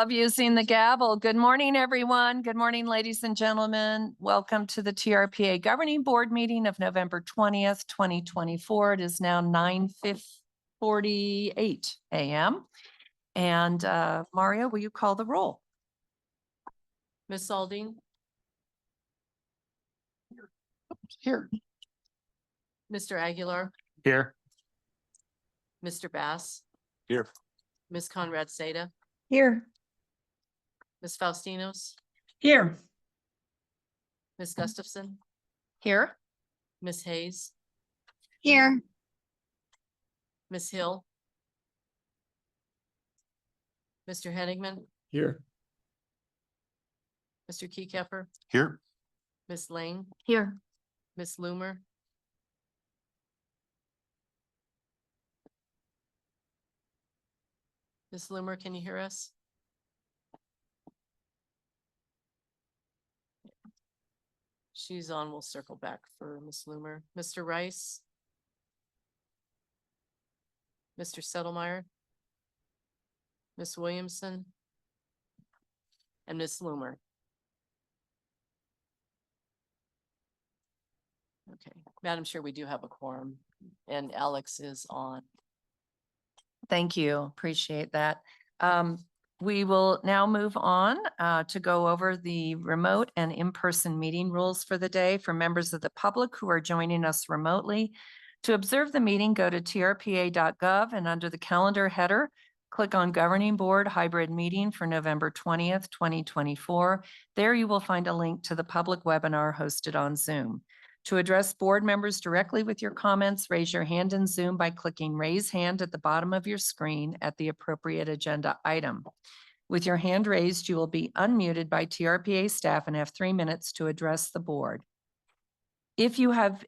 Love using the gavel. Good morning, everyone. Good morning, ladies and gentlemen. Welcome to the TRPA Governing Board meeting of November 20th, 2024. It is now 9:48 a.m. And Mario, will you call the roll? Ms. Salding, Here. Mr. Aguilar, Here. Mr. Bass, Here. Ms. Conrad Seda, Here. Ms. Faustinos, Here. Ms. Gustafson, Here. Ms. Hayes, Here. Ms. Hill, Mr. Henigman, Here. Mr. Keycapper, Here. Ms. Lane, Here. Ms. Loomer, Ms. Loomer, can you hear us? She's on. We'll circle back for Ms. Loomer. Mr. Rice, Mr. Settlemeyer, Ms. Williamson, and Ms. Loomer. Okay, Madam Chair, we do have a quorum, and Alex is on. Thank you. Appreciate that. We will now move on to go over the remote and in-person meeting rules for the day for members of the public who are joining us remotely. To observe the meeting, go to trpa.gov and under the calendar header, click on Governing Board Hybrid Meeting for November 20th, 2024. There you will find a link to the public webinar hosted on Zoom. To address board members directly with your comments, raise your hand in Zoom by clicking Raise Hand at the bottom of your screen at the appropriate agenda item. With your hand raised, you will be unmuted by TRPA staff and have 3 minutes to address the board. If you have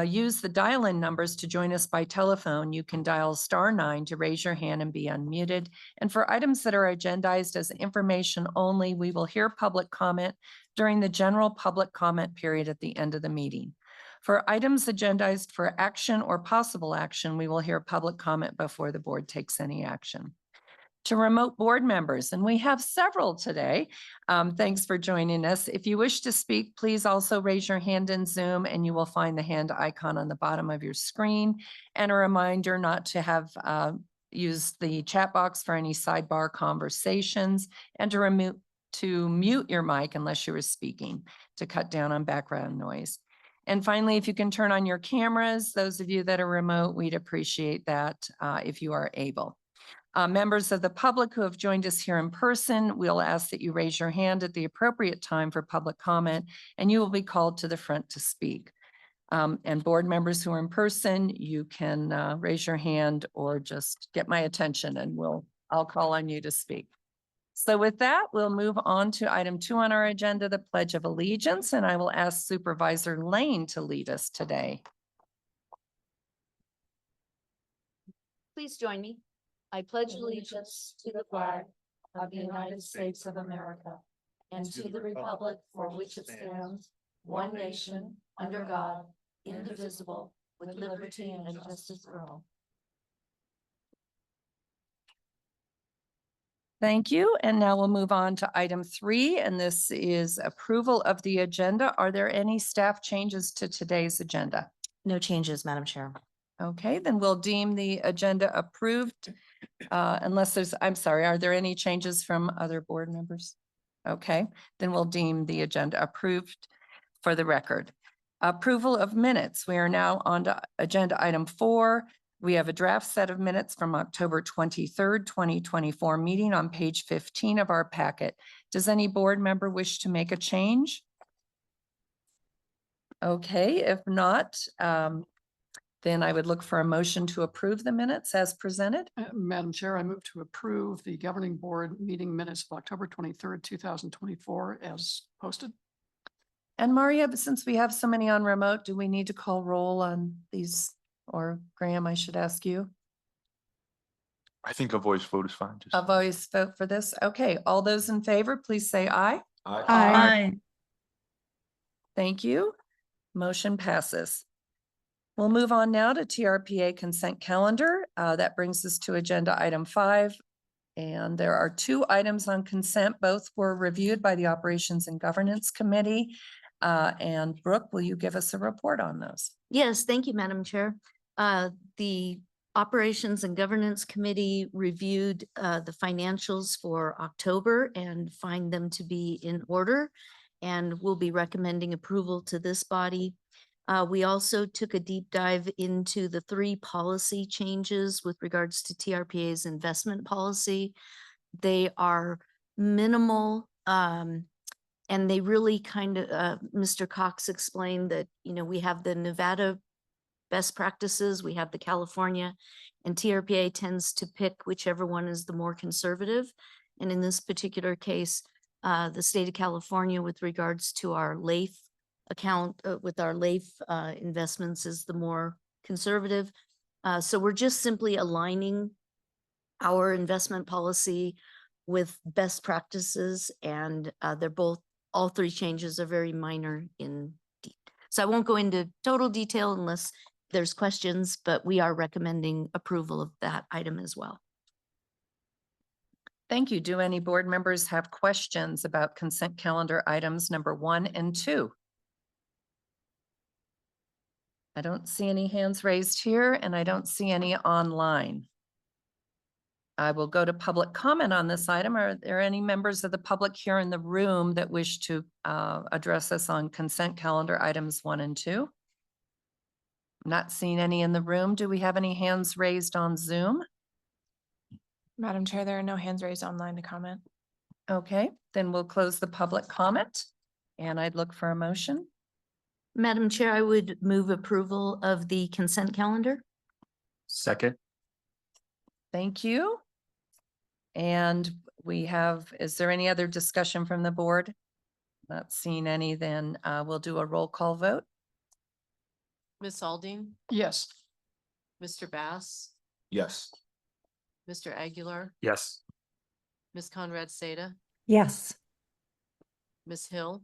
used the dial-in numbers to join us by telephone, you can dial *9 to raise your hand and be unmuted. And for items that are agendized as information only, we will hear public comment during the general public comment period at the end of the meeting. For items agendized for action or possible action, we will hear public comment before the board takes any action. To remote board members, and we have several today. Thanks for joining us. If you wish to speak, please also raise your hand in Zoom and you will find the hand icon on the bottom of your screen. And a reminder not to have use the chat box for any sidebar conversations and to mute your mic unless you were speaking to cut down on background noise. And finally, if you can turn on your cameras, those of you that are remote, we'd appreciate that if you are able. Members of the public who have joined us here in person, we'll ask that you raise your hand at the appropriate time for public comment, and you will be called to the front to speak. And board members who are in person, you can raise your hand or just get my attention and I'll call on you to speak. So with that, we'll move on to item 2 on our agenda, the Pledge of Allegiance, and I will ask Supervisor Lane to lead us today. Please join me. I pledge allegiance to the flag of the United States of America and to the republic for which it stands, one nation, under God, indivisible, with liberty and justice for all. Thank you. And now we'll move on to item 3, and this is approval of the agenda. Are there any staff changes to today's agenda? No changes, Madam Chair. Okay, then we'll deem the agenda approved unless there's, I'm sorry, are there any changes from other board members? Okay, then we'll deem the agenda approved for the record. Approval of minutes. We are now on to agenda item 4. We have a draft set of minutes from October 23rd, 2024 meeting on page 15 of our packet. Does any board member wish to make a change? Okay, if not, then I would look for a motion to approve the minutes as presented. Madam Chair, I move to approve the governing board meeting minutes of October 23rd, 2024 as posted. And Maria, since we have so many on remote, do we need to call roll on these? Or Graham, I should ask you. I think a voice vote is fine. A voice vote for this. Okay, all those in favor, please say aye. Aye. Thank you. Motion passes. We'll move on now to TRPA consent calendar. That brings us to agenda item 5. And there are two items on consent. Both were reviewed by the Operations and Governance Committee. And Brooke, will you give us a report on those? Yes, thank you, Madam Chair. The Operations and Governance Committee reviewed the financials for October and find them to be in order, and will be recommending approval to this body. We also took a deep dive into the 3 policy changes with regards to TRPA's investment policy. They are minimal, and they really kind of, Mr. Cox explained that, we have the Nevada best practices, we have the California, and TRPA tends to pick whichever one is the more conservative. And in this particular case, the state of California, with regards to our LAIF account, with our LAIF investments, is the more conservative. So we're just simply aligning our investment policy with best practices, and all 3 changes are very minor in so I won't go into total detail unless there's questions, but we are recommending approval of that item as well. Thank you. Do any board members have questions about consent calendar items number 1 and 2? I don't see any hands raised here, and I don't see any online. I will go to public comment on this item. Are there any members of the public here in the room that wish to address us on consent calendar items 1 and 2? Not seeing any in the room. Do we have any hands raised on Zoom? Madam Chair, there are no hands raised online to comment. Okay, then we'll close the public comment, and I'd look for a motion. Madam Chair, I would move approval of the consent calendar. Second. Thank you. And is there any other discussion from the board? Not seeing any, then we'll do a roll call vote. Ms. Aldine, Yes. Mr. Bass, Yes. Mr. Aguilar, Yes. Ms. Conrad Seda, Yes. Ms. Hill,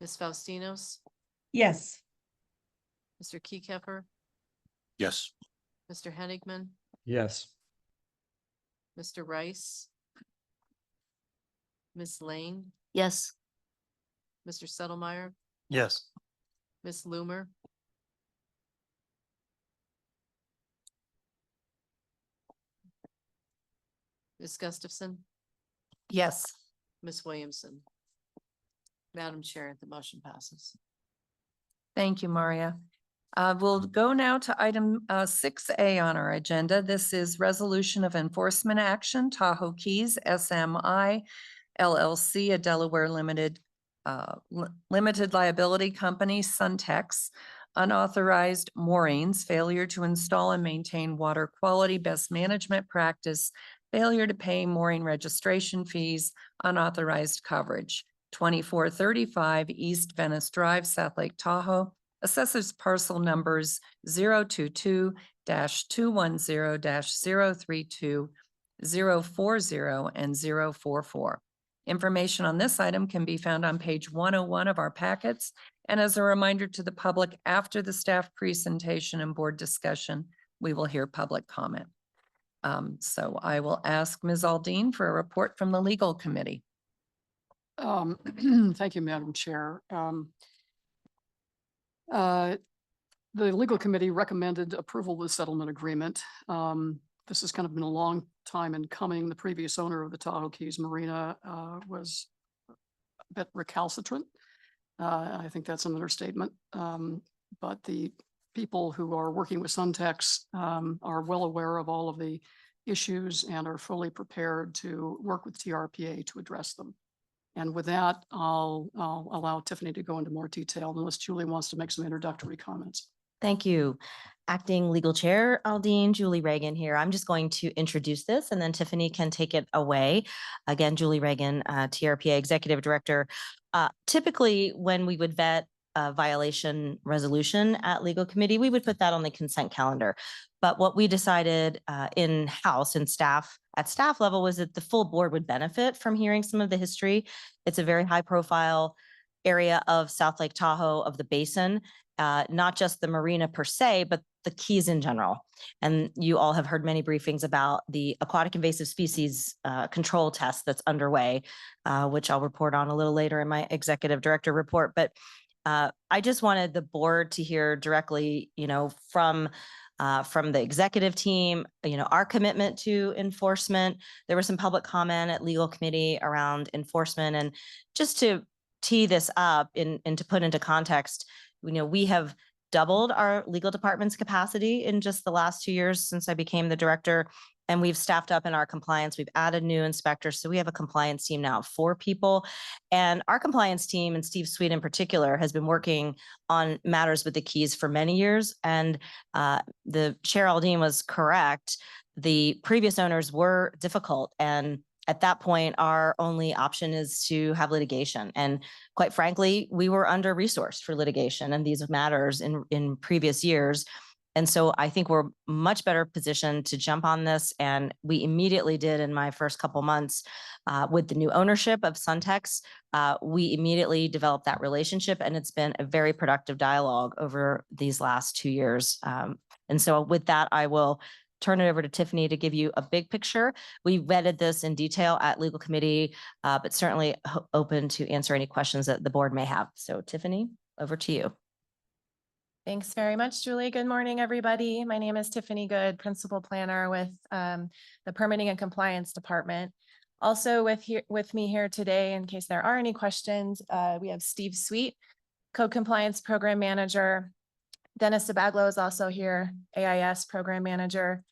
Ms. Faustinos, Yes. Mr. Keykeeper, Yes. Mr. Henigman, Yes. Mr. Rice, Ms. Lane, Yes. Mr. Settlemeyer, Yes. Ms. Loomer, Ms. Gustafson, Yes. Ms. Williamson. Madam Chair, the motion passes. Thank you, Maria. We'll go now to item 6A on our agenda. This is Resolution of Enforcement Action, Tahoe Keys, SMI LLC, a Delaware limited liability company, Suntex, unauthorized moorings, failure to install and maintain water quality, best management practice, failure to pay mooring registration fees, unauthorized coverage. 2435 East Venice Drive, South Lake Tahoe. Assessors parcel numbers 022-210-032, 040, and 044. Information on this item can be found on page 101 of our packets. And as a reminder to the public, after the staff presentation and board discussion, we will hear public comment. So I will ask Ms. Aldine for a report from the legal committee. Thank you, Madam Chair. The legal committee recommended approval of the settlement agreement. This has kind of been a long time in coming. The previous owner of the Tahoe Keys Marina was a bit recalcitrant. I think that's an understatement. But the people who are working with Suntex are well aware of all of the issues and are fully prepared to work with TRPA to address them. And with that, I'll allow Tiffany to go into more detail unless Julie wants to make some introductory comments. Thank you. Acting Legal Chair Aldine, Julie Reagan here. I'm just going to introduce this and then Tiffany can take it away. Again, Julie Reagan, TRPA Executive Director. Typically, when we would vet a violation resolution at legal committee, we would put that on the consent calendar. But what we decided in-house and at staff level was that the full board would benefit from hearing some of the history. It's a very high profile area of South Lake Tahoe, of the basin. not just the marina per se, but the Keys in general. And you all have heard many briefings about the aquatic invasive species control test that's underway, which I'll report on a little later in my executive director report. But I just wanted the board to hear directly, from the executive team, our commitment to enforcement. There was some public comment at legal committee around enforcement, and just to tee this up and to put into context, we have doubled our legal department's capacity in just the last 2 years since I became the director. And we've staffed up in our compliance. We've added new inspectors. So we have a compliance team now of 4 people. And our compliance team, and Steve Sweet in particular, has been working on matters with the Keys for many years. And the Chair Aldine was correct. The previous owners were difficult. And at that point, our only option is to have litigation. And quite frankly, we were under-resourced for litigation and these matters in previous years. And so I think we're much better positioned to jump on this. And we immediately did in my first couple months with the new ownership of Suntex. We immediately developed that relationship, and it's been a very productive dialogue over these last 2 years. And so with that, I will turn it over to Tiffany to give you a big picture. We vetted this in detail at legal committee, but certainly open to answer any questions that the board may have. So Tiffany, over to you. Thanks very much, Julie. Good morning, everybody. My name is Tiffany Good, Principal Planner with the Permitting and Compliance Department. Also with me here today, in case there are any questions, we have Steve Sweet, Code Compliance Program Manager. Dennis Sabaglo is also here, AIS Program Manager.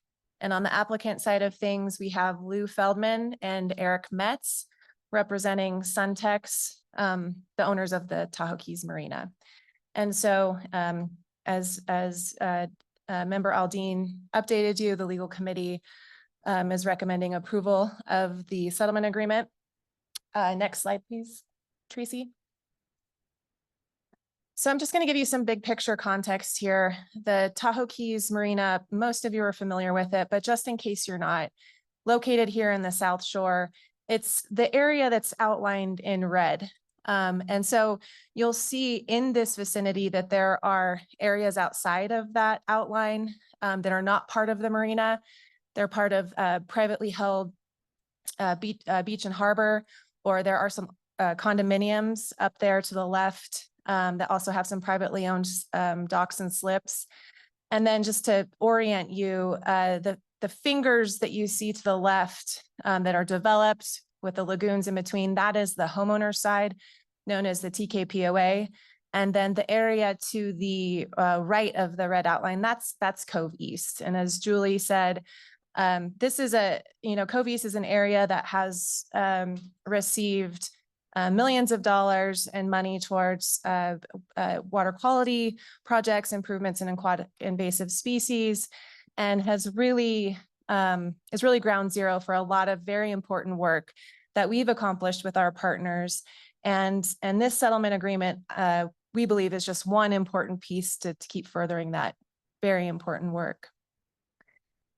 And on the applicant side of things, we have Lou Feldman and Eric Metz representing Suntex, the owners of the Tahoe Keys Marina. And so as Member Aldine updated you, the legal committee is recommending approval of the settlement agreement. Next slide, please, Tracy. So I'm just going to give you some big picture context here. The Tahoe Keys Marina, most of you are familiar with it, but just in case you're not, located here in the South Shore, it's the area that's outlined in red. And so you'll see in this vicinity that there are areas outside of that outline that are not part of the marina. They're part of privately held beach and harbor, or there are some condominiums up there to the left that also have some privately owned docks and slips. And then just to orient you, the fingers that you see to the left that are developed with the lagoons in between, that is the homeowner side, known as the TKPOA. And then the area to the right of the red outline, that's Cove East. And as Julie said, this is Cove East is an area that has received millions of dollars in money towards water quality projects, improvements in aquatic invasive species, and has really is really ground zero for a lot of very important work that we've accomplished with our partners. And this settlement agreement, we believe, is just one important piece to keep furthering that very important work.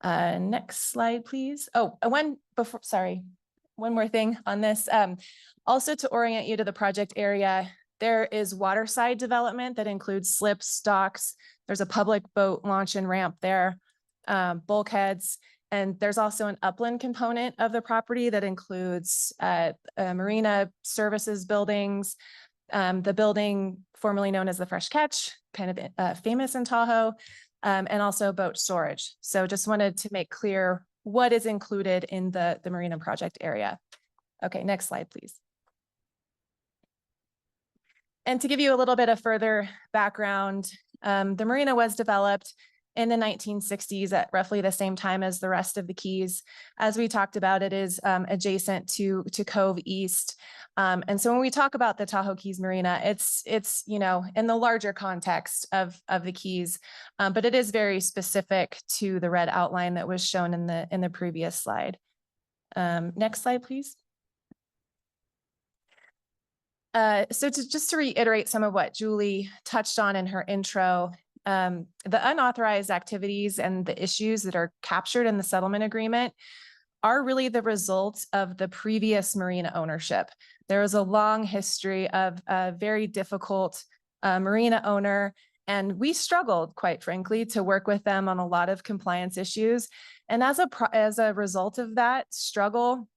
Next slide, please. Oh, one more thing on this. Also, to orient you to the project area, there is waterside development that includes slips, docks. There's a public boat launch and ramp there, bulkheads. And there's also an upland component of the property that includes marina services buildings, the building formerly known as the Fresh Catch, kind of famous in Tahoe, and also boat storage. So just wanted to make clear what is included in the marina project area. Okay, next slide, please. And to give you a little bit of further background, the marina was developed in the 1960s at roughly the same time as the rest of the Keys. As we talked about, it is adjacent to Cove East. And so when we talk about the Tahoe Keys Marina, it's in the larger context of the Keys, but it is very specific to the red outline that was shown in the previous slide. Next slide, please. So just to reiterate some of what Julie touched on in her intro, the unauthorized activities and the issues that are captured in the settlement agreement are really the result of the previous marina ownership. There is a long history of a very difficult marina owner And we struggled, quite frankly, to work with them on a lot of compliance issues. And as a result of that struggle,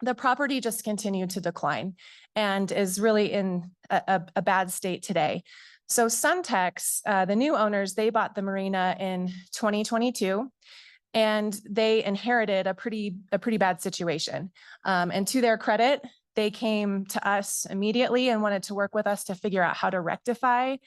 the property just continued to decline and is really in a bad state today. So Suntex, the new owners, they bought the marina in 2022. And they inherited a pretty bad situation. And to their credit, they came to us immediately and wanted to work with us to figure out how to rectify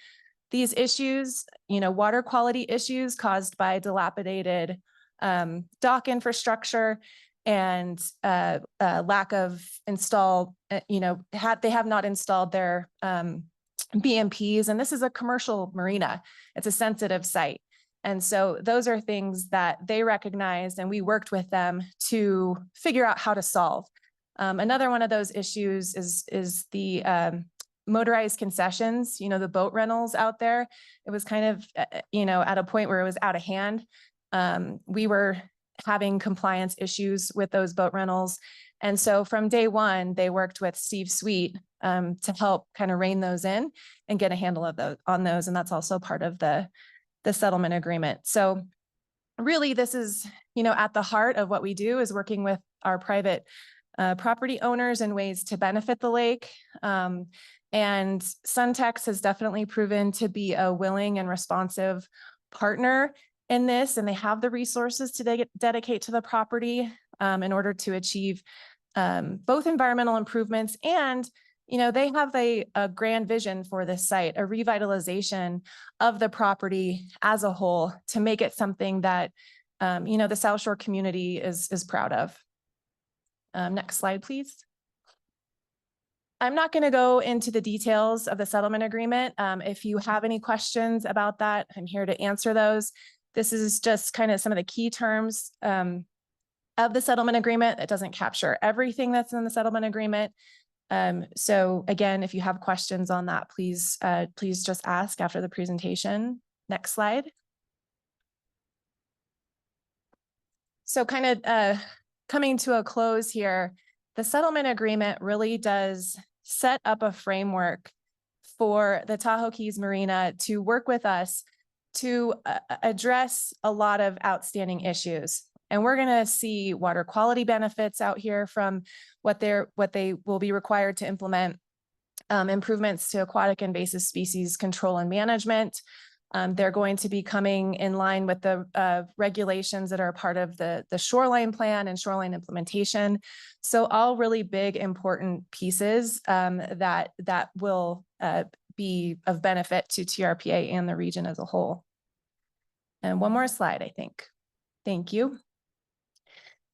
these issues, water quality issues caused by dilapidated dock infrastructure and lack of install, they have not installed their BMPs. And this is a commercial marina. It's a sensitive site. And so those are things that they recognized, and we worked with them to figure out how to solve. Another one of those issues is the motorized concessions, the boat rentals out there. It was kind of, at a point where it was out of hand. We were having compliance issues with those boat rentals. And so from day one, they worked with Steve Sweet to help kind of rein those in and get a handle of on those. And that's also part of the settlement agreement. So really, this is, at the heart of what we do is working with our private property owners in ways to benefit the lake. And Suntex has definitely proven to be a willing and responsive partner in this, and they have the resources to dedicate to the property in order to achieve both environmental improvements and they have a grand vision for this site, a revitalization of the property as a whole to make it something that, the South Shore community is proud of. Next slide, please. I'm not going to go into the details of the settlement agreement. If you have any questions about that, I'm here to answer those. This is just kind of some of the key terms of the settlement agreement. It doesn't capture everything that's in the settlement agreement. So again, if you have questions on that, please just ask after the presentation. Next slide. So kind of coming to a close here, the settlement agreement really does set up a framework for the Tahoe Keys Marina to work with us to address a lot of outstanding issues. And we're going to see water quality benefits out here from what they will be required to implement, improvements to aquatic invasive species control and management. They're going to be coming in line with the regulations that are part of the shoreline plan and shoreline implementation. So all really big, important pieces that will be of benefit to TRPA and the region as a whole. And one more slide, I think. Thank you.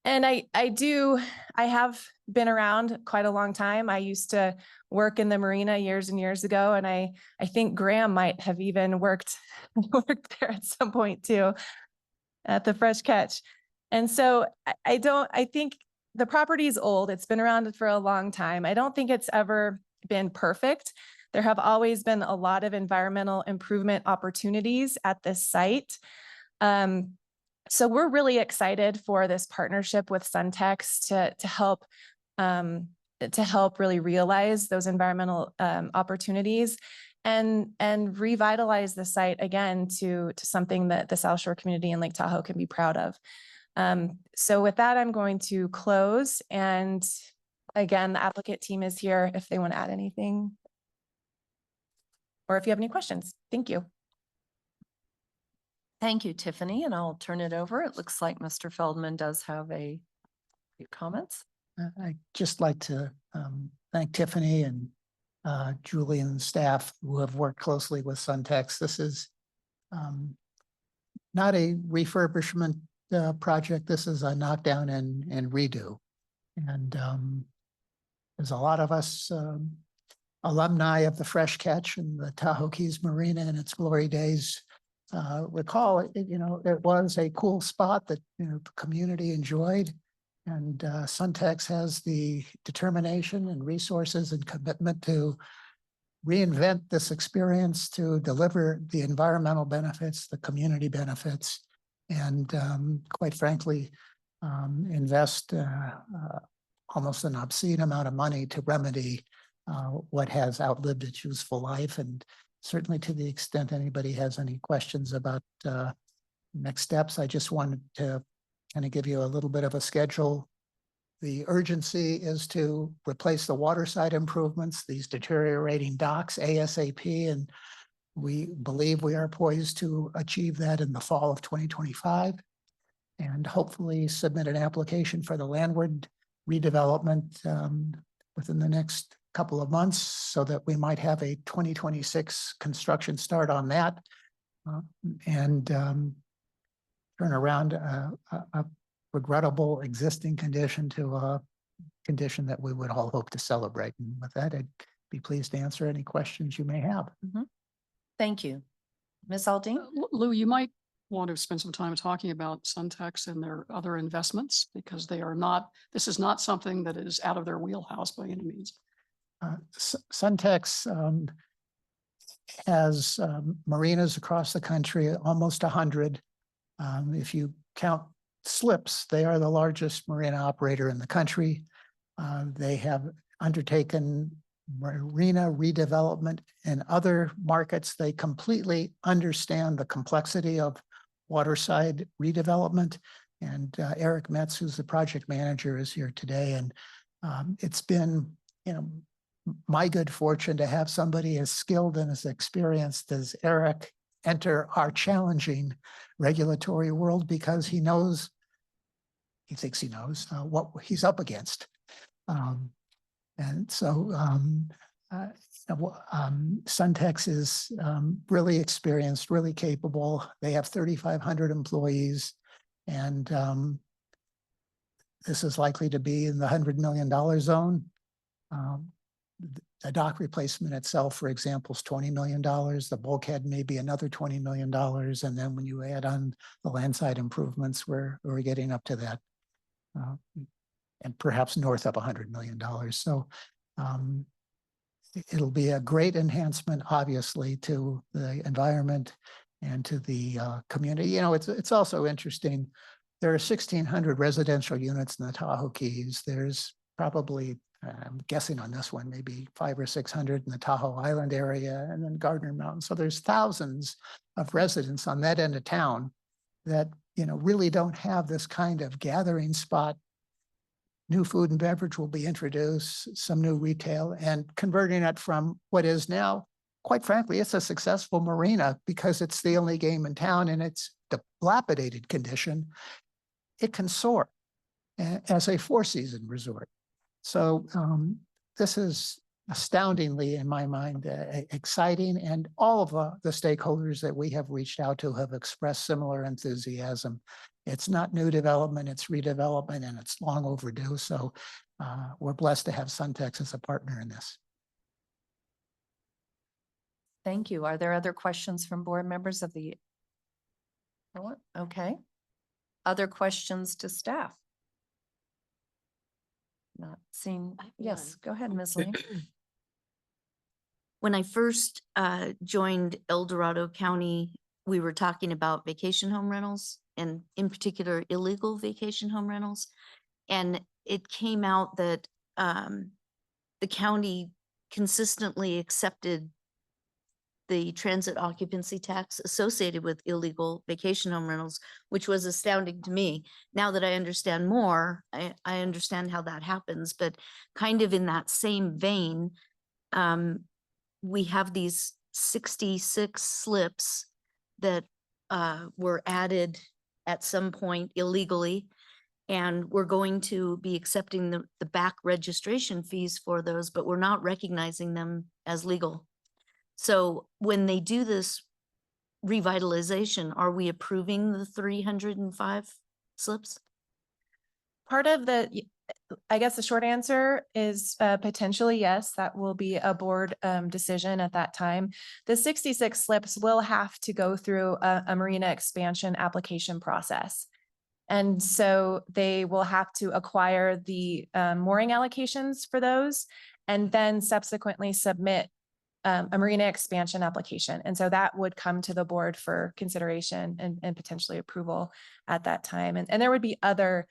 And I have been around quite a long time. I used to work in the marina years and years ago, and I think Graham might have even worked there at some point too, at the Fresh Catch. And so I think the property is old. It's been around for a long time. I don't think it's ever been perfect. There have always been a lot of environmental improvement opportunities at this site. So we're really excited for this partnership with Suntex to help really realize those environmental opportunities and revitalize the site again to something that the South Shore community and Lake Tahoe can be proud of. So with that, I'm going to close. And again, the applicant team is here if they want to add anything or if you have any questions. Thank you. Thank you, Tiffany, and I'll turn it over. It looks like Mr. Feldman does have a few comments. I'd just like to thank Tiffany and Julie and the staff who have worked closely with Suntex. This is not a refurbishment project. This is a knockdown and redo. And there's a lot of us alumni of the Fresh Catch and the Tahoe Keys Marina in its glory days. Recall it, it was a cool spot that the community enjoyed, and Suntex has the determination and resources and commitment to reinvent this experience to deliver the environmental benefits, the community benefits, and quite frankly, invest almost an obscene amount of money to remedy what has outlived its useful life and certainly to the extent anybody has any questions about next steps, I just wanted to kind of give you a little bit of a schedule. The urgency is to replace the waterside improvements, these deteriorating docks ASAP, and we believe we are poised to achieve that in the fall of 2025 and hopefully submit an application for the landward redevelopment within the next couple of months so that we might have a 2026 construction start on that and turn around a regrettable existing condition to a condition that we would all hope to celebrate. And with that, I'd be pleased to answer any questions you may have. Thank you. Ms. Aldine? Lou, you might want to spend some time talking about Suntex and their other investments because they are not, this is not something that is out of their wheelhouse by any means. Suntex has marinas across the country, almost 100. If you count slips, they are the largest marina operator in the country. They have undertaken marina redevelopment in other markets. They completely understand the complexity of waterside redevelopment. And Eric Metz, who's the project manager, is here today. And it's been, my good fortune to have somebody as skilled and as experienced as Eric enter our challenging regulatory world because he knows, he thinks he knows what he's up against. And so Suntex is really experienced, really capable. They have 3,500 employees, and this is likely to be in the $100 million zone. The dock replacement itself, for example, is $20 million. The bulkhead may be another $20 million. And then when you add on the landside improvements, we're getting up to that. And perhaps north of $100 million. So it'll be a great enhancement, obviously, to the environment and to the community. It's also interesting. There are 1,600 residential units in the Tahoe Keys. There's probably, I'm guessing on this one, maybe 500 or 600 in the Tahoe Island area and then Gardner Mountain. So there's thousands of residents on that end of town that, really don't have this kind of gathering spot. New food and beverage will be introduced, some new retail, and converting it from what is now, quite frankly, it's a successful marina because it's the only game in town and it's dilapidated condition. It can soar as a four-season resort. So this is astoundingly, in my mind, exciting, and all of the stakeholders that we have reached out to have expressed similar enthusiasm. It's not new development, it's redevelopment, and it's long overdue. So we're blessed to have Suntex as a partner in this. Thank you. Are there other questions from board members of the? Okay. Other questions to staff? Not seen. I have Yes, one. go ahead, Ms. Lee. When I first joined El Dorado County, we were talking about vacation home rentals and in particular illegal vacation home rentals. And it came out that the county consistently accepted the transit occupancy tax associated with illegal vacation home rentals, which was astounding to me. Now that I understand more, I understand how that happens, but kind of in that same vein, we have these 66 slips that were added at some point illegally, and we're going to be accepting the back registration fees for those, but we're not recognizing them as legal. So when they do this revitalization, are we approving the 305 slips? Part of I guess the short answer is potentially yes, that will be a board decision at that time. The 66 slips will have to go through a marina expansion application process. And so they will have to acquire the mooring allocations for those and then subsequently submit a marina expansion application. And so that would come to the board for consideration and potentially approval at that time. And there would be other,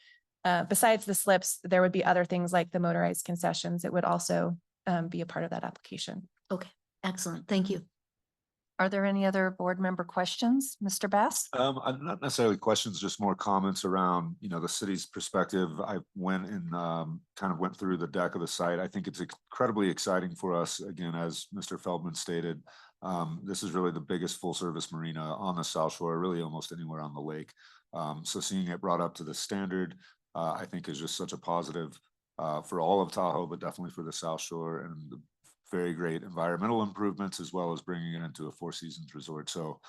besides the slips, there would be other things like the motorized concessions. It would also be a part of that application. Okay, excellent. Thank you. Are there any other board member questions? Mr. Bass? Not necessarily questions, just more comments around, the city's perspective. I went and kind of went through the deck of the site. I think it's incredibly exciting for us. Again, as Mr. Feldman stated, this is really the biggest full-service marina on the South Shore, really almost anywhere on the lake. So seeing it brought up to the standard, I think is just such a positive for all of Tahoe, but definitely for the South Shore, and the very great environmental improvements, as well as bringing it into a Four Seasons resort. So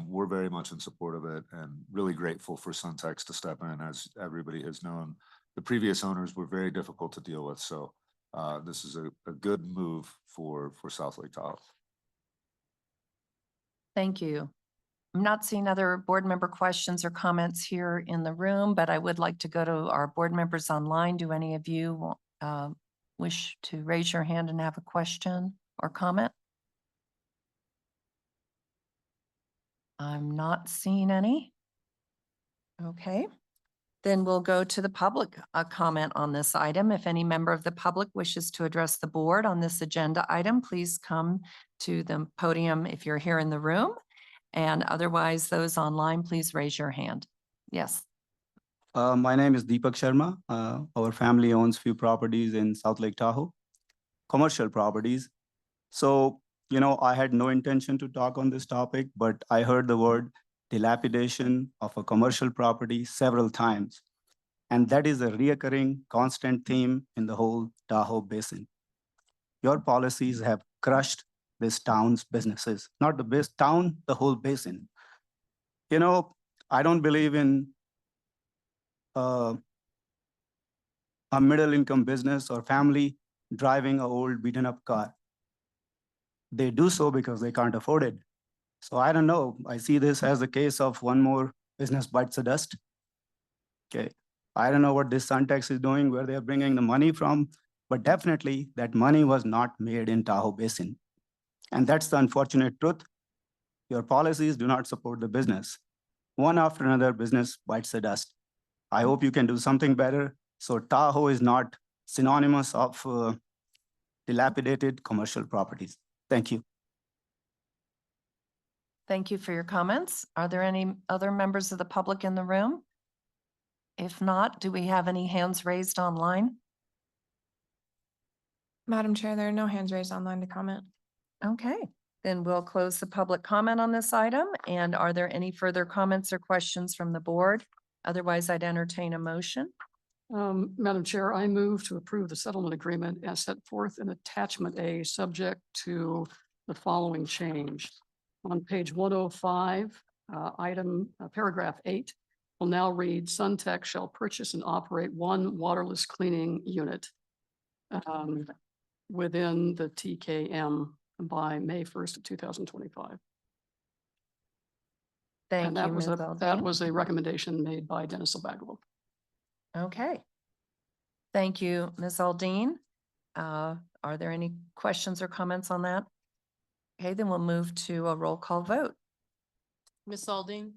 we're very much in support of it, and really grateful for Suntex to step in. As everybody has known, the previous owners were very difficult to deal with. So this is a good move for South Lake Tahoe. Thank you. I'm not seeing other board member questions or comments here in the room, but I would like to go to our board members online. Do any of you wish to raise your hand and have a question or comment? I'm not seeing any. Okay. Then we'll go to the public comment on this item. If any member of the public wishes to address the board on this agenda item, please come to the podium if you're here in the room. And otherwise, those online, please raise your hand. Yes. My name is Deepak Sharma. Our family owns few properties in South Lake Tahoe, commercial properties. So, I had no intention to talk on this topic, but I heard the word dilapidation of a commercial property several times. And that is a reoccurring constant theme in the whole Tahoe Basin. Your policies have crushed this town's businesses, not the town, the whole basin. I don't believe in a middle income business or family driving an old beaten up car. They do so because they can't afford it. So I don't know. I see this as a case of one more business bites the dust. Okay. I don't know what this Suntex is doing, where they're bringing the money from, but definitely that money was not made in Tahoe Basin. And that's the unfortunate truth. Your policies do not support the business. One after another, business bites the dust. I hope you can do something better, so Tahoe is not synonymous of dilapidated commercial properties. Thank you. Thank you for your comments. Are there any other members of the public in the room? If not, do we have any hands raised online? Madam Chair, there are no hands raised online to comment. Okay, then we'll close the public comment on this item. And are there any further comments or questions from the board? Otherwise, I'd entertain a motion. Madam Chair, I move to approve the settlement agreement as set forth in attachment A, subject to the following change. On page 105, paragraph 8 will now read, Suntex shall purchase and operate one waterless cleaning unit within the TKM by May 1st of 2025. Thank And you, that was Ms. that Aldean. was a recommendation made by Dennis Bagwell. Okay. Thank you, Ms. Aldean. Are there any questions or comments on that? Okay, then we'll move to a roll call vote. Ms. Aldean,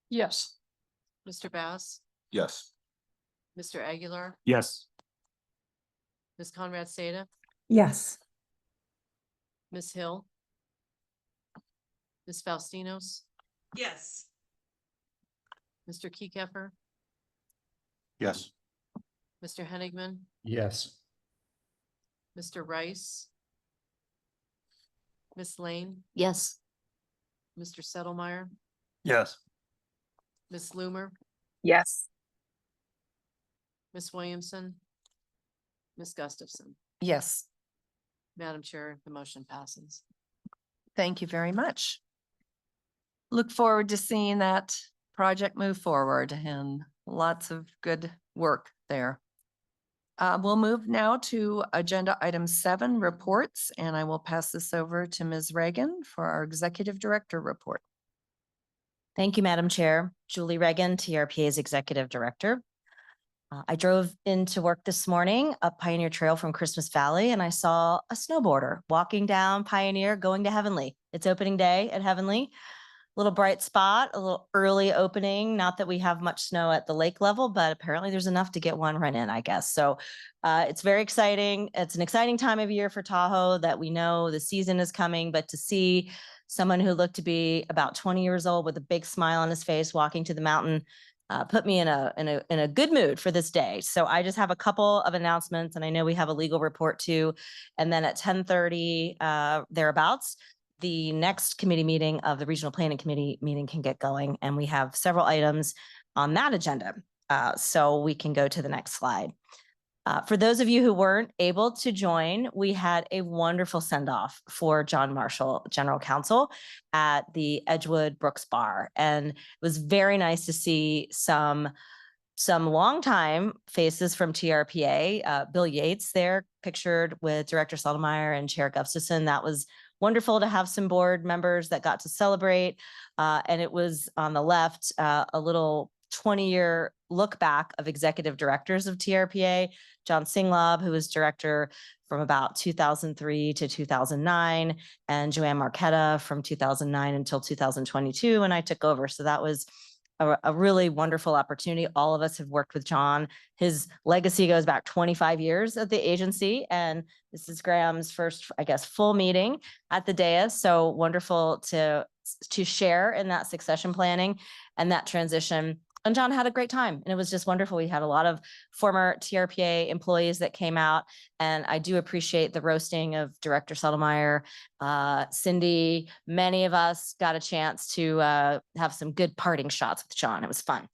Yes. Mr. Bass, Yes. Mr. Aguilar, Yes. Ms. Conrad Seda, Yes. Ms. Hill, Ms. Faustinos, Yes. Mr. Kekeffer, Yes. Mr. Henigman, Yes. Mr. Rice, Ms. Lane, Yes. Mr. Settlemeyer, Yes. Ms. Loomer, Yes. Ms. Williamson, Ms. Gustafson. Yes, Madam Chair, the motion passes. thank you very much. Look forward to seeing that project move forward, and lots of good work there. We'll move now to agenda item 7, reports, and I will pass this over to Ms. Reagan for our executive director report. Thank you, Madam Chair. Julie Reagan, TRPA's Executive Director. I drove into work this morning up Pioneer Trail from Christmas Valley, and I saw a snowboarder walking down Pioneer going to Heavenly. It's opening day at Heavenly. Little bright spot, a little early opening. Not that we have much snow at the lake level, but apparently there's enough to get one run in, I guess. So it's very exciting. It's an exciting time of year for Tahoe that we know the season is coming, but to see someone who looked to be about 20 years old with a big smile on his face, walking to the mountain, put me in a good mood for this day. So I just have a couple of announcements, and I know we have a legal report too. And then at 10:30 thereabouts, the next committee meeting of the Regional Planning Committee meeting can get going, and we have several items on that agenda. So we can go to the next slide. For those of you who weren't able to join, we had a wonderful send-off for John Marshall, General Counsel, at the Edgewood Brooks Bar. And it was very nice to see some longtime faces from TRPA. Bill Yates there, pictured with Director Seldemeyer and Chair Gustafson. That was wonderful to have some board members that got to celebrate. And it was on the left, a little 20-year look back of executive directors of TRPA. John Singlob, who was director from about 2003 to 2009, and Joanne Marquetta from 2009 until 2022 when I took over. So that was a really wonderful opportunity. All of us have worked with John. His legacy goes back 25 years at the agency, and this is Graham's first, I guess, full meeting at the dais. So wonderful to share in that succession planning and that transition. And John had a great time, and it was just wonderful. We had a lot of former TRPA employees that came out, and I do appreciate the roasting of Director Seldemeyer, Cindy. Many of us got a chance to have some good parting shots with John. It was fun,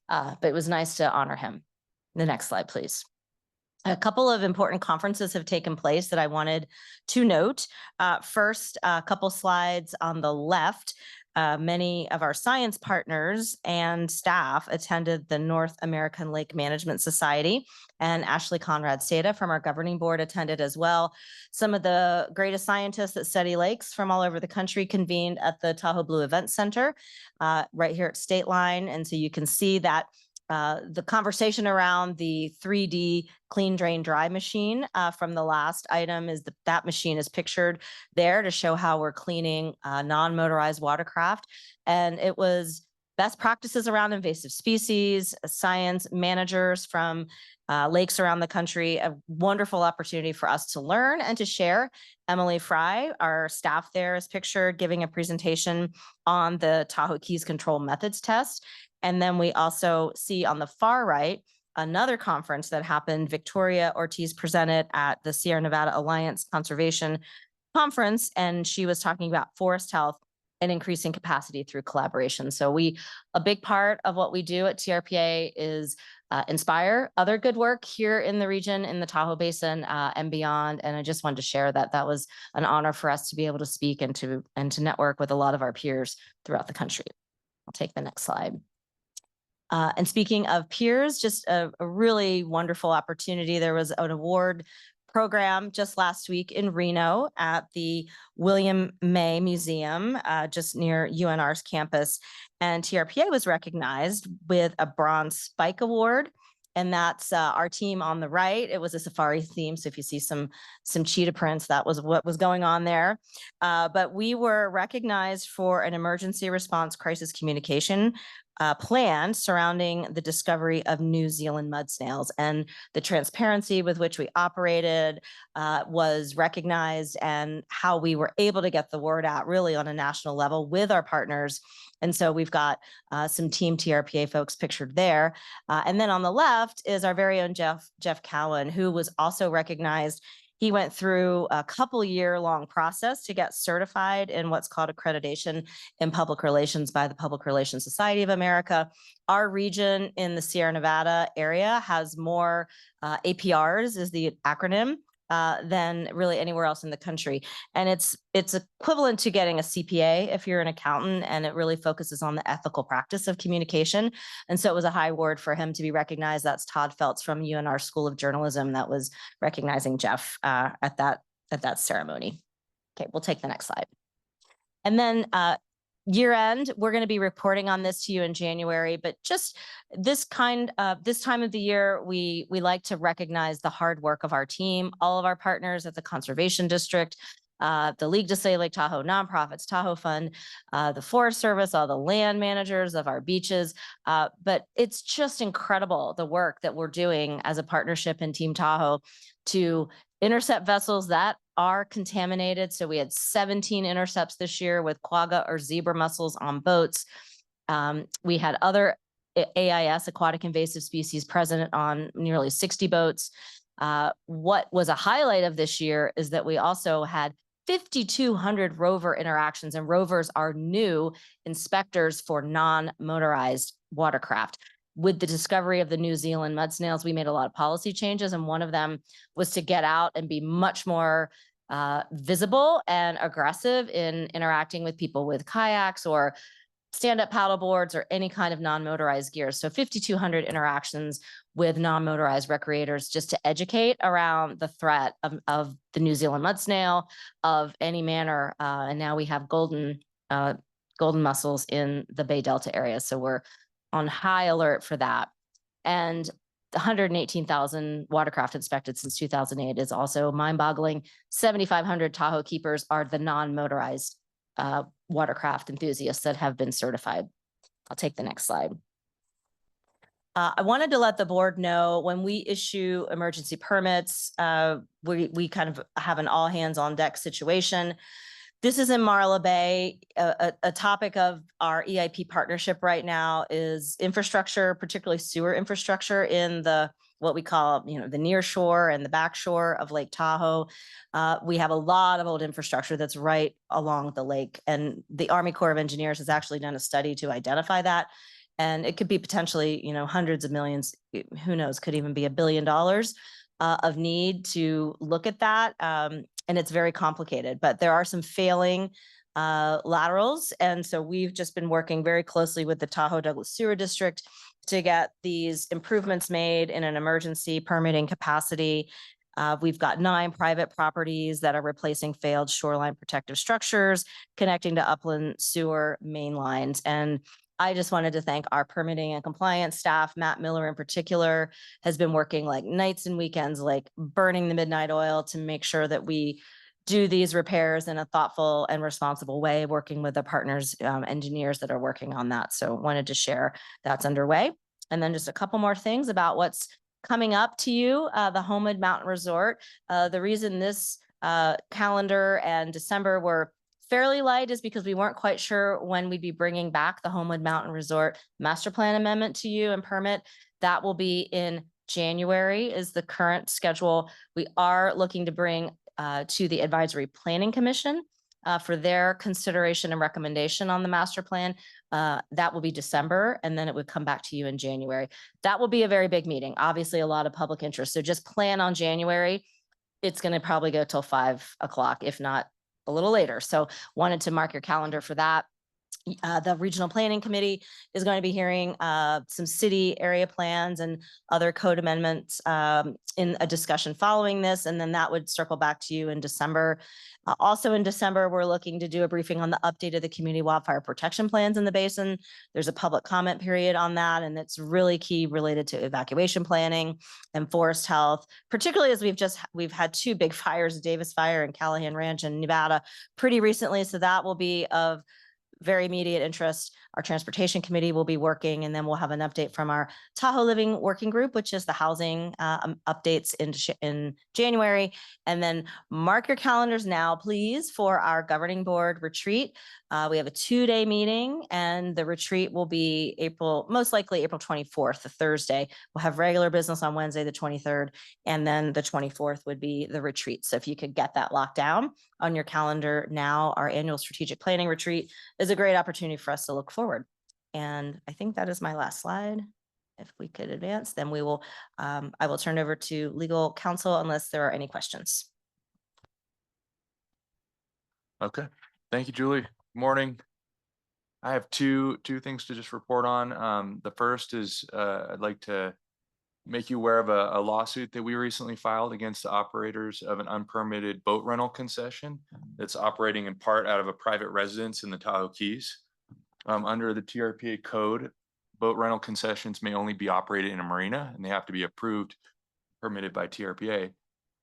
but it was nice to honor him. The next slide, please. A couple of important conferences have taken place that I wanted to note. First, a couple slides on the left. Many of our science partners and staff attended the North American Lake Management Society, and Ashley Conrad Seda from our governing board attended as well. Some of the greatest scientists that study lakes from all over the country convened at the Tahoe Blue Event Center right here at State Line. And so you can see that the conversation around the 3D clean drain dry machine from the last item is that machine is pictured there to show how we're cleaning non-motorized watercraft. And it was best practices around invasive species, science managers from lakes around the country, a wonderful opportunity for us to learn and to share. Emily Fry, our staff there, is pictured giving a presentation on the Tahoe Keys Control Methods Test. And then we also see on the far right, another conference that happened. Victoria Ortiz presented at the Sierra Nevada Alliance Conservation Conference, and she was talking about forest health and increasing capacity through collaboration. So a big part of what we do at TRPA is inspire other good work here in the region, in the Tahoe Basin and beyond. And I just wanted to share that was an honor for us to be able to speak and to network with a lot of our peers throughout the country. I'll take the next slide. And speaking of peers, just a really wonderful opportunity. There was an award program just last week in Reno at the William May Museum, just near UNR's campus. And TRPA was recognized with a Bronze Spike Award. And that's our team on the right. It was a safari theme. So if you see some cheetah prints, that was what was going on there. But we were recognized for an emergency response crisis communication plan surrounding the discovery of New Zealand mud snails, and the transparency with which we operated was recognized, and how we were able to get the word out really on a national level with our partners. And so we've got some Team TRPA folks pictured there. And then on the left is our very own Jeff Cowan, who was also recognized. He went through a couple-year-long process to get certified in what's called accreditation in public relations by the Public Relations Society of America. Our region in the Sierra Nevada area has more APRs, is the acronym, than really anywhere else in the country. And it's equivalent to getting a CPA if you're an accountant, and it really focuses on the ethical practice of communication. And so it was a high award for him to be recognized. That's Todd Feltz from UNR School of Journalism that was recognizing Jeff at that ceremony. Okay, we'll take the next slide. And then year end, we're going to be reporting on this to you in January, but just this time of the year, we like to recognize the hard work of our team, all of our partners at the Conservation District, the League to Save Lake Tahoe, nonprofits, Tahoe Fund, the Forest Service, all the land managers of our beaches. But it's just incredible the work that we're doing as a partnership in Team Tahoe to Intercept vessels that are contaminated. So we had 17 intercepts this year with quagga or zebra mussels on boats. We had other AIS, aquatic invasive species, present on nearly 60 boats. What was a highlight of this year is that we also had 5,200 rover interactions, and rovers are new inspectors for non-motorized watercraft. With the discovery of the New Zealand mud snails, we made a lot of policy changes, and one of them was to get out and be much more visible and aggressive in interacting with people with kayaks or stand-up paddle boards or any kind of non-motorized gear. So 5,200 interactions with non-motorized recreators just to educate around the threat of the New Zealand mud snail of any manner. And now we have golden mussels in the Bay Delta area. So we're on high alert for that. And the 118,000 watercraft inspected since 2008 is also mind-boggling. 7,500 Tahoe keepers are the non-motorized watercraft enthusiasts that have been certified. I'll take the next slide. I wanted to let the board know when we issue emergency permits, we kind of have an all hands on deck situation. This is in Marla Bay. A topic of our EIP partnership right now is infrastructure, particularly sewer infrastructure in the what we call, the near shore and the back shore of Lake Tahoe. We have a lot of old infrastructure that's right along the lake, and the Army Corps of Engineers has actually done a study to identify that. And it could be potentially, hundreds of millions, who knows, could even be $1 billion of need to look at that. And it's very complicated, but there are some failing laterals. And so we've just been working very closely with the Tahoe Douglas Sewer District to get these improvements made in an emergency permitting capacity. We've got 9 private properties that are replacing failed shoreline protective structures, connecting to upland sewer main lines. And I just wanted to thank our permitting and compliance staff. Matt Miller in particular has been working like nights and weekends, like burning the midnight oil to make sure that we do these repairs in a thoughtful and responsible way, working with the partners, engineers that are working on that. So wanted to share that's underway. And then just a couple more things about what's coming up to you, the Homewood Mountain Resort. The reason this calendar and December were fairly light is because we weren't quite sure when we'd be bringing back the Homewood Mountain Resort master plan amendment to you and permit. That will be in January is the current schedule. We are looking to bring to the Advisory Planning Commission for their consideration and recommendation on the master plan. That will be December, and then it would come back to you in January. That will be a very big meeting. Obviously, a lot of public interest. So just plan on January. It's going to probably go till 5 o'clock, if not a little later. So wanted to mark your calendar for that. The Regional Planning Committee is going to be hearing some city area plans and other code amendments in a discussion following this, and then that would circle back to you in December. Also in December, we're looking to do a briefing on the update of the community wildfire protection plans in the basin. There's a public comment period on that, and it's really key related to evacuation planning and forest health, particularly as we've had 2 big fires, Davis Fire and Callahan Ranch in Nevada pretty recently. So that will be of very immediate interest. Our transportation committee will be working, and then we'll have an update from our Tahoe Living Working Group, which is the housing updates in January. And then mark your calendars now, please, for our governing board retreat. We have a 2-day meeting, and the retreat will be most likely April 24th, the Thursday. We'll have regular business on Wednesday, the 23rd, and then the 24th would be the retreat. So if you could get that locked down on your calendar now, our annual strategic planning retreat is a great opportunity for us to look forward. And I think that is my last slide. If we could advance, then we will, I will turn over to legal counsel unless there are any questions. Okay, thank you, Julie. Morning. I have two things to just report on. The first is I'd like to make you aware of a lawsuit that we recently filed against the operators of an unpermitted boat rental concession that's operating in part out of a private residence in the Tahoe Keys. Under the TRPA code, boat rental concessions may only be operated in a marina, and they have to be approved, permitted by TRPA.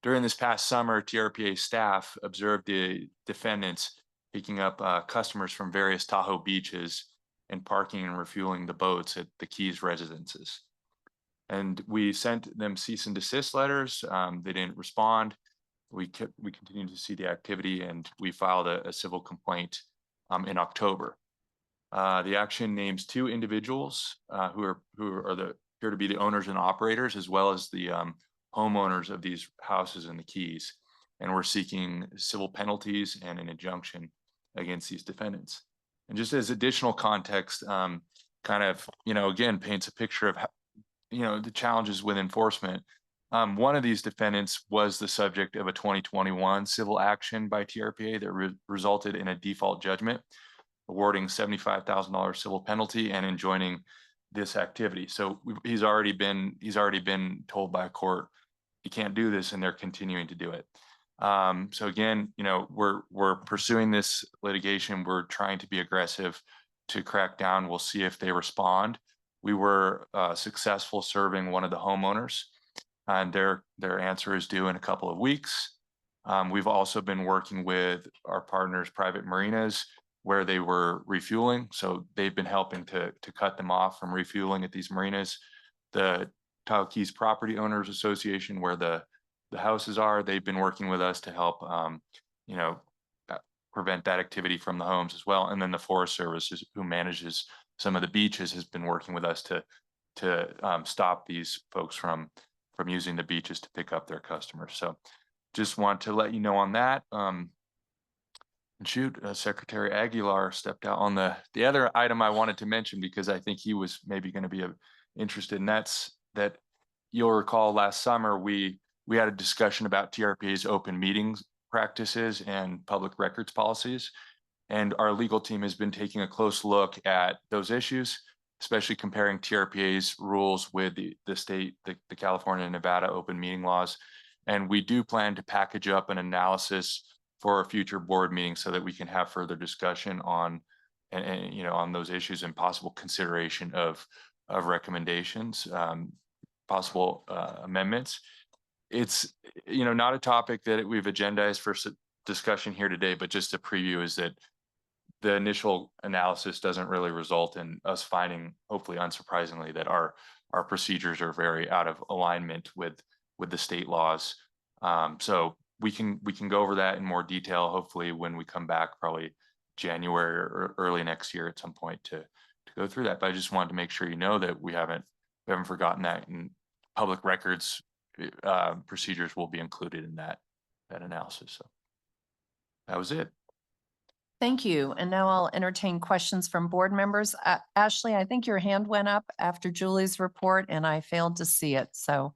During this past summer, TRPA staff observed the defendants picking up customers from various Tahoe beaches and parking and refueling the boats at the Keys residences. And we sent them cease and desist letters. They didn't respond. we continue to see the activity, and we filed a civil complaint in October. The action names 2 individuals who appear to be the owners and operators, as well as the homeowners of these houses in the Keys. And we're seeking civil penalties and an injunction against these defendants. And just as additional context, kind of, again, paints a picture of how, the challenges with enforcement. One of these defendants was the subject of a 2021 civil action by TRPA that resulted in a default judgment, awarding $75,000 civil penalty and enjoining this activity. So he's already been told by a court you can't do this, and they're continuing to do it. So again, we're pursuing this litigation. We're trying to be aggressive to crack down. We'll see if they respond. We were successful serving one of the homeowners, and their answer is due in a couple of weeks. We've also been working with our partners, private marinas, where they were refueling. So they've been helping to cut them off from refueling at these marinas. The Tahoe Keys Property Owners Association, where the houses are, they've been working with us to help, prevent that activity from the homes as well. And then the Forest Service, who manages some of the beaches, has been working with us to stop these folks from using the beaches to pick up their customers. So just want to let you know on that. And shoot, Secretary Aguilar stepped out on the other item I wanted to mention, because I think he was maybe going to be interested, and that's that you'll recall last summer we had a discussion about TRPA's open meetings practices and public records policies. And our legal team has been taking a close look at those issues, especially comparing TRPA's rules with the state, the California and Nevada open meeting laws. And we do plan to package up an analysis for a future board meeting so that we can have further discussion on, on those issues and possible consideration of recommendations, possible amendments. It's, not a topic that we've agendized for discussion here today, but just a preview is that the initial analysis doesn't really result in us finding, hopefully unsurprisingly, that our procedures are very out of alignment with the state laws. So we can go over that in more detail, hopefully when we come back, probably January or early next year at some point to go through that. But I just wanted to make sure that we haven't forgotten that, and public records procedures will be included in that analysis. So that was it. Thank you. And now I'll entertain questions from board members. Ashley, I think your hand went up after Julie's report and I failed to see it. So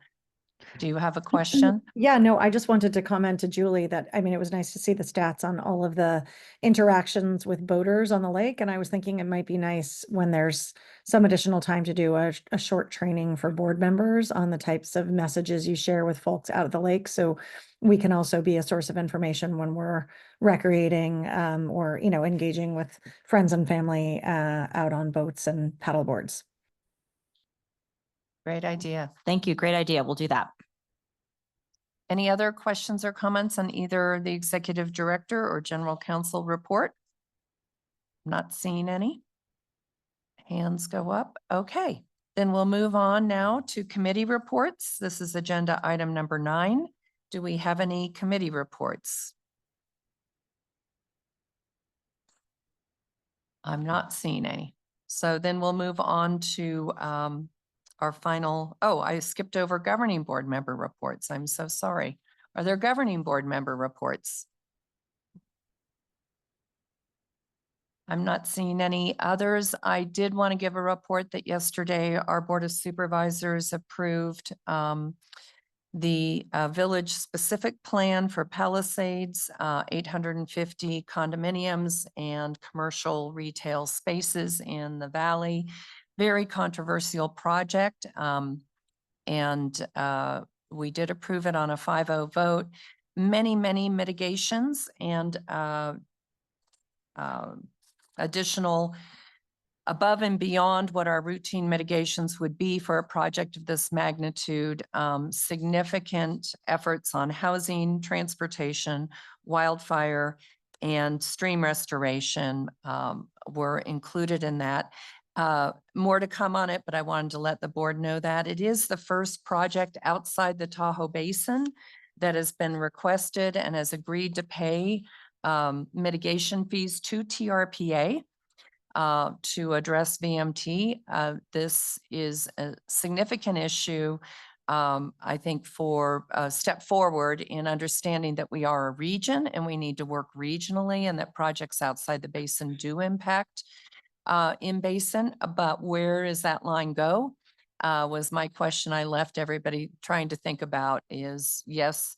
do you have a question? Yeah, no, I just wanted to comment to Julie that, I mean, it was nice to see the stats on all of the interactions with boaters on the lake. And I was thinking it might be nice when there's some additional time to do a short training for board members on the types of messages you share with folks out at the lake. So we can also be a source of information when we're recreating or, engaging with friends and family out on boats and paddle boards. Great idea. Thank you. Great idea. We'll do that. Any other questions or comments on either the executive director or general counsel report? Not seeing any. Hands go up. Okay, then we'll move on now to committee reports. This is agenda item number 9. Do we have any committee reports? I'm not seeing any. So then we'll move on to our final, I skipped over governing board member reports. I'm so sorry. Are there governing board member reports? I'm not seeing any others. I did want to give a report that yesterday our Board of Supervisors approved the village specific plan for Palisades, 850 condominiums and commercial retail spaces in the valley. Very controversial project. And we did approve it on a 5-0 vote. Many mitigations and additional above and beyond what our routine mitigations would be for a project of this magnitude. Significant efforts on housing, transportation, wildfire, and stream restoration were included in that. More to come on it, but I wanted to let the board know that it is the first project outside the Tahoe Basin that has been requested and has agreed to pay mitigation fees to TRPA to address VMT. This is a significant issue, I think, for a step forward in understanding that we are a region and we need to work regionally, and that projects outside the basin do impact in basin. But where does that line go? Was my question I left everybody trying to think about. Is, yes,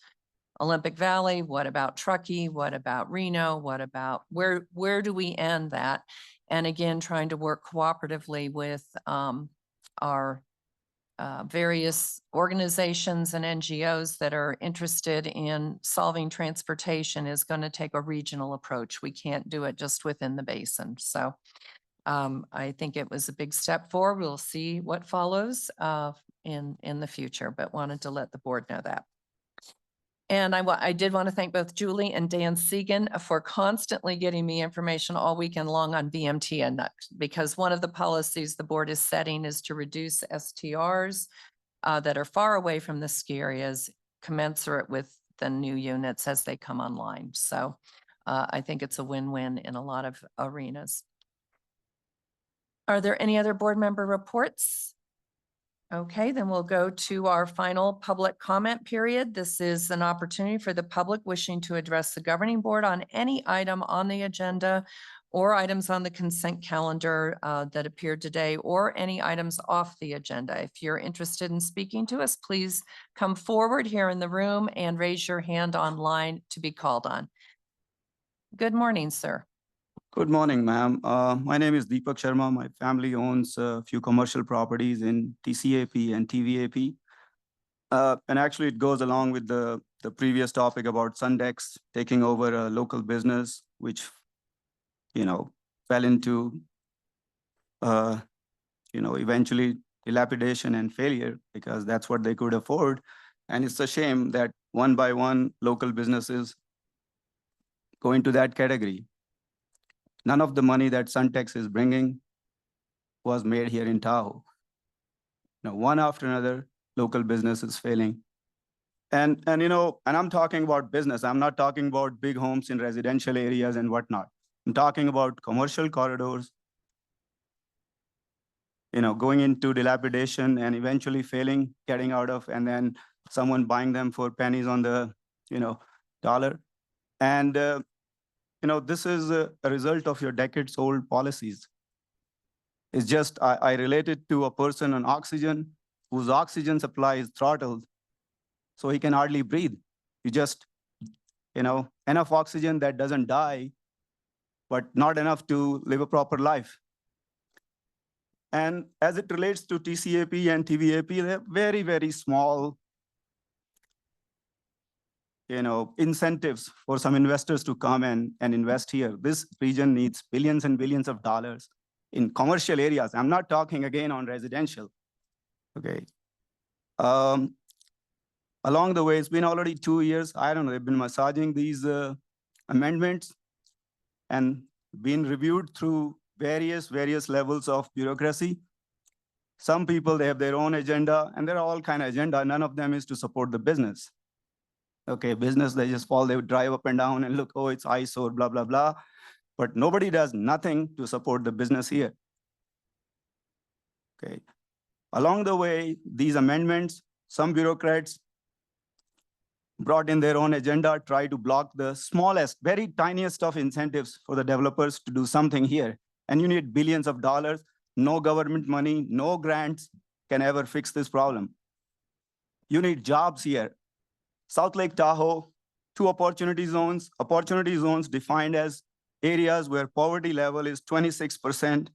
Olympic Valley, what about Truckee? What about Reno? What about where do we end that? And again, trying to work cooperatively with our various organizations and NGOs that are interested in solving transportation is going to take a regional approach. We can't do it just within the basin. So I think it was a big step forward. We'll see what follows in the future, but wanted to let the board know that. And I did want to thank both Julie and Dan Segan for constantly getting me information all weekend long on VMT, and because one of the policies the board is setting is to reduce STRs that are far away from the ski areas, commensurate with the new units as they come online. So I think it's a win-win in a lot of arenas. Are there any other board member reports? Okay, then we'll go to our final public comment period. This is an opportunity for the public wishing to address the governing board on any item on the agenda or items on the consent calendar that appeared today, or any items off the agenda. If you're interested in speaking to us, please come forward here in the room and raise your hand online to be called on. Good morning, sir. Good morning, ma'am. My name is Deepak Sharma. My family owns a few commercial properties in TCAP and TVAP. And actually it goes along with the previous topic about Sundex taking over a local business, which, fell into, eventually dilapidation and failure, because that's what they could afford. And it's a shame that one by one local businesses go into that category. None of the money that Suntex is bringing was made here in Tahoe. One after another, local business is failing. And I'm talking about business. I'm not talking about big homes in residential areas and whatnot. I'm talking about commercial corridors, going into dilapidation and eventually failing, getting out of, and then someone buying them for pennies on the, dollar. And this is a result of your decades-old policies. It's just, I related to a person on oxygen whose oxygen supply is throttled, so he can hardly breathe. You just, enough oxygen that doesn't die, but not enough to live a proper life. And as it relates to TCAP and TVAP, they're very, very small, incentives for some investors to come and invest here. This region needs billions and billions of dollars in commercial areas. I'm not talking again on residential, okay? Along the way, it's been already 2 years. I don't know, they've been massaging these amendments and been reviewed through various levels of bureaucracy. Some people, they have their own agenda, and there are all kind of agenda. None of them is to support the business. Okay, business, they just fall, they would drive up and down and look, oh, it's eyesore, blah, blah, blah. But nobody does nothing to support the business here. Okay. Along the way, these amendments, some bureaucrats brought in their own agenda, try to block the smallest, very tiniest of incentives for the developers to do something here. And you need billions of dollars, no government money, no grants can ever fix this problem. You need jobs here. South Lake Tahoe, 2 opportunity zones defined as areas where poverty level is 26%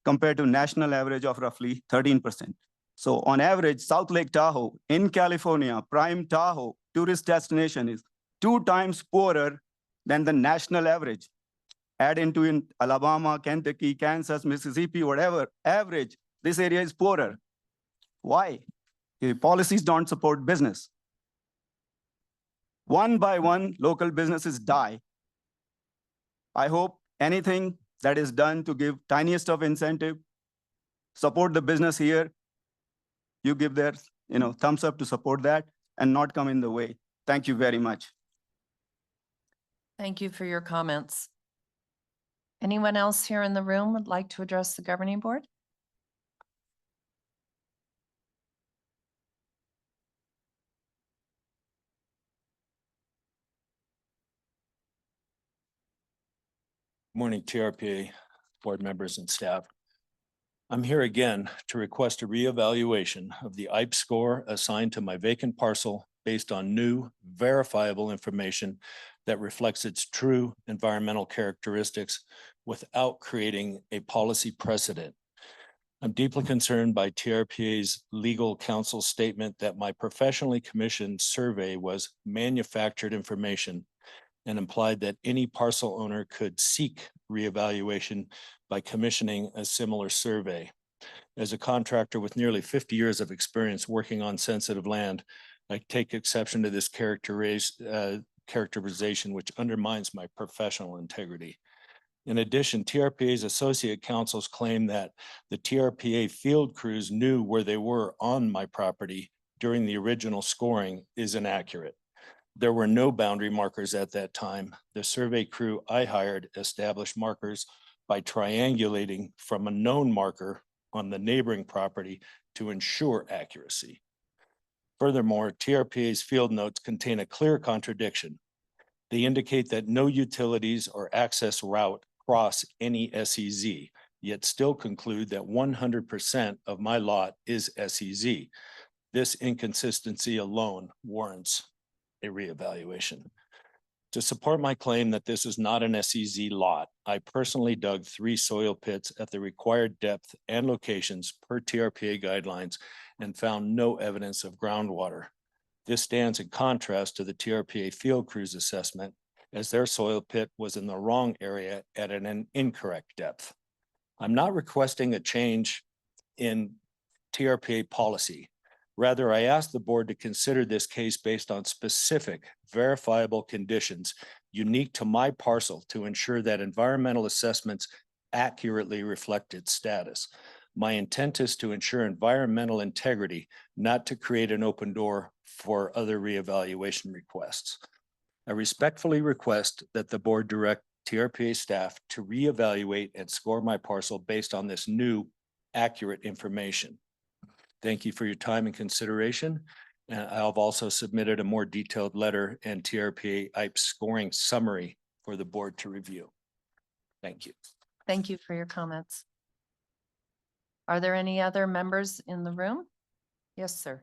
compared to national average of roughly 13%. So on average, South Lake Tahoe in California, prime Tahoe tourist destination is 2 times poorer than the national average. Add into in Alabama, Kentucky, Kansas, Mississippi, whatever, average, this area is poorer. Why? The policies don't support business. One by one, local businesses die. I hope anything that is done to give tiniest of incentive, support the business here, you give their thumbs up to support that and not come in the way. Thank you very much. Thank you for your comments. Anyone else here in the room would like to address the governing board? Morning, TRPA board members and staff. I'm here again to request a reevaluation of the IPE score assigned to my vacant parcel based on new verifiable information that reflects its true environmental characteristics without creating a policy precedent. I'm deeply concerned by TRPA's legal counsel's statement that my professionally commissioned survey was manufactured information and implied that any parcel owner could seek reevaluation by commissioning a similar survey. As a contractor with nearly 50 years of experience working on sensitive land, I take exception to this characterization, which undermines my professional integrity. In addition, TRPA's associate counsels claim that the TRPA field crews knew where they were on my property during the original scoring is inaccurate. There were no boundary markers at that time. The survey crew I hired established markers by triangulating from a known marker on the neighboring property to ensure accuracy. Furthermore, TRPA's field notes contain a clear contradiction. They indicate that no utilities or access route cross any SEZ, yet still conclude that 100% of my lot is SEZ. This inconsistency alone warrants a reevaluation. To support my claim that this is not an SEZ lot, I personally dug 3 soil pits at the required depth and locations per TRPA guidelines and found no evidence of groundwater. This stands in contrast to the TRPA field crews assessment, as their soil pit was in the wrong area at an incorrect depth. I'm not requesting a change in TRPA policy. Rather, I ask the board to consider this case based on specific verifiable conditions unique to my parcel to ensure that environmental assessments accurately reflect its status. My intent is to ensure environmental integrity, not to create an open door for other reevaluation requests. I respectfully request that the board direct TRPA staff to reevaluate and score my parcel based on this new accurate information. Thank you for your time and consideration. And I've also submitted a more detailed letter and TRPA IPE scoring summary for the board to review. Thank you. Thank you for your comments. Are there any other members in the room? Yes, sir.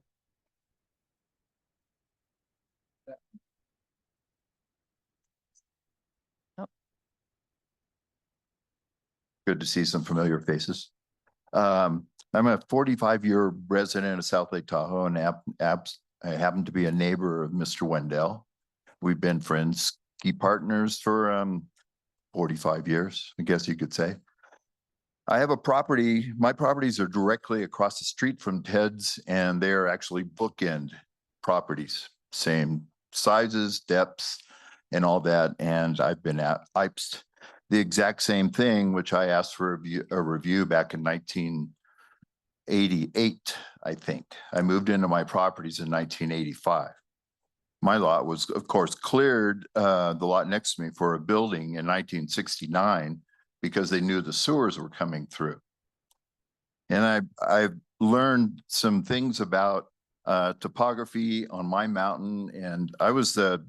Good to see some familiar faces. I'm a 45-year resident of South Lake Tahoe, and I happen to be a neighbor of Mr. Wendell. We've been friends, ski partners for 45 years, I guess you could say. I have a property. My properties are directly across the street from Ted's, and they're actually bookend properties, same sizes, depths, and all that. And I've been at IPE'd the exact same thing, which I asked for a review back in 1988, I think. I moved into my properties in 1985. My lot was, of course, cleared, the lot next to me for a building in 1969 because they knew the sewers were coming through. And I've learned some things about topography on my mountain, and I was the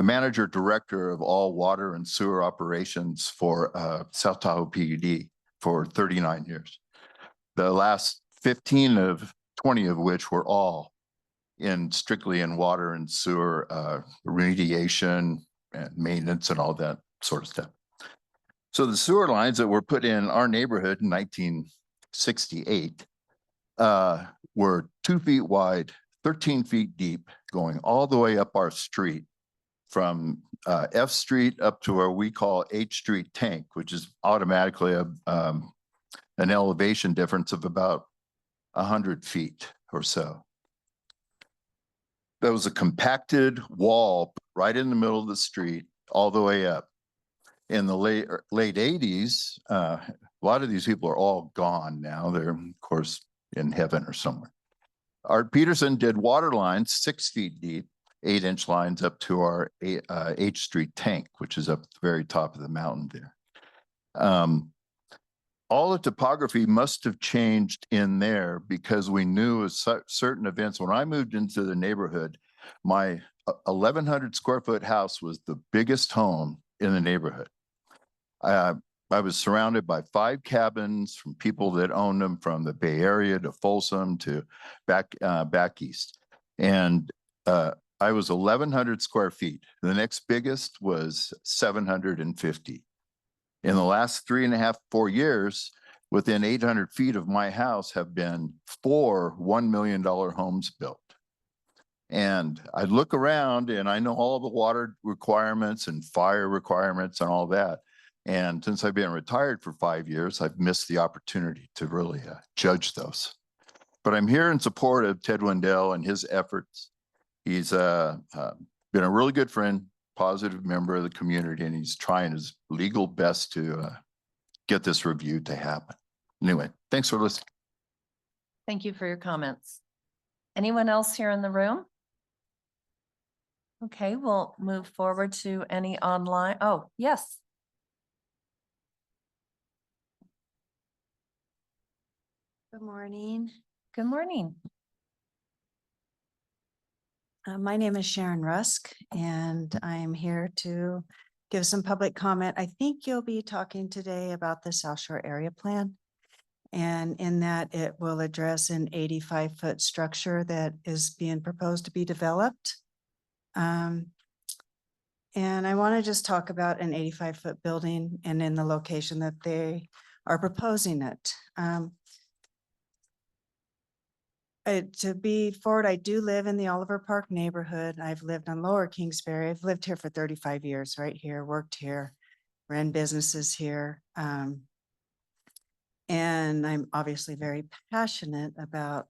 manager director of all water and sewer operations for South Tahoe PUD for 39 years. The last 20 of which were all strictly in water and sewer remediation and maintenance and all that sort of stuff. So the sewer lines that were put in our neighborhood in 1968 were 2 feet wide, 13 feet deep, going all the way up our street from F Street up to where we call H Street Tank, which is automatically an elevation difference of about 100 feet or so. There was a compacted wall right in the middle of the street, all the way up. In the late 80s, a lot of these people are all gone now. They're, of course, in heaven or somewhere. Art Peterson did water lines 6 feet deep, 8-inch lines up to our H Street tank, which is up at the very top of the mountain there. All the topography must have changed in there because we knew certain events. When I moved into the neighborhood, my 1,100 square foot house was the biggest home in the neighborhood. I was surrounded by 5 cabins from people that owned them from the Bay Area to Folsom to back east. And I was 1,100 square feet. The next biggest was 750. In the last 3.5, 4 years, within 800 feet of my house have been 4 $1 million homes built. And I look around and I know all the water requirements and fire requirements and all that. And since I've been retired for 5 years, I've missed the opportunity to really judge those. But I'm here in support of Ted Wendell and his efforts. He's been a really good friend, positive member of the community, and he's trying his legal best to get this review to happen. Anyway, thanks for listening. Thank you for your comments. Anyone else here in the room? Okay, we'll move forward to any online. Oh, yes. Good morning. Good morning. My name is Sharon Rusk, and I'm here to give some public comment. I think you'll be talking today about the South Shore Area Plan. And in that, it will address an 85-foot structure that is being proposed to be developed. And I want to just talk about an 85-foot building and in the location that they are proposing it. To be forward, I do live in the Oliver Park neighborhood. I've lived on Lower Kingsbury. I've lived here for 35 years, right here, worked here, ran businesses here. And I'm obviously very passionate about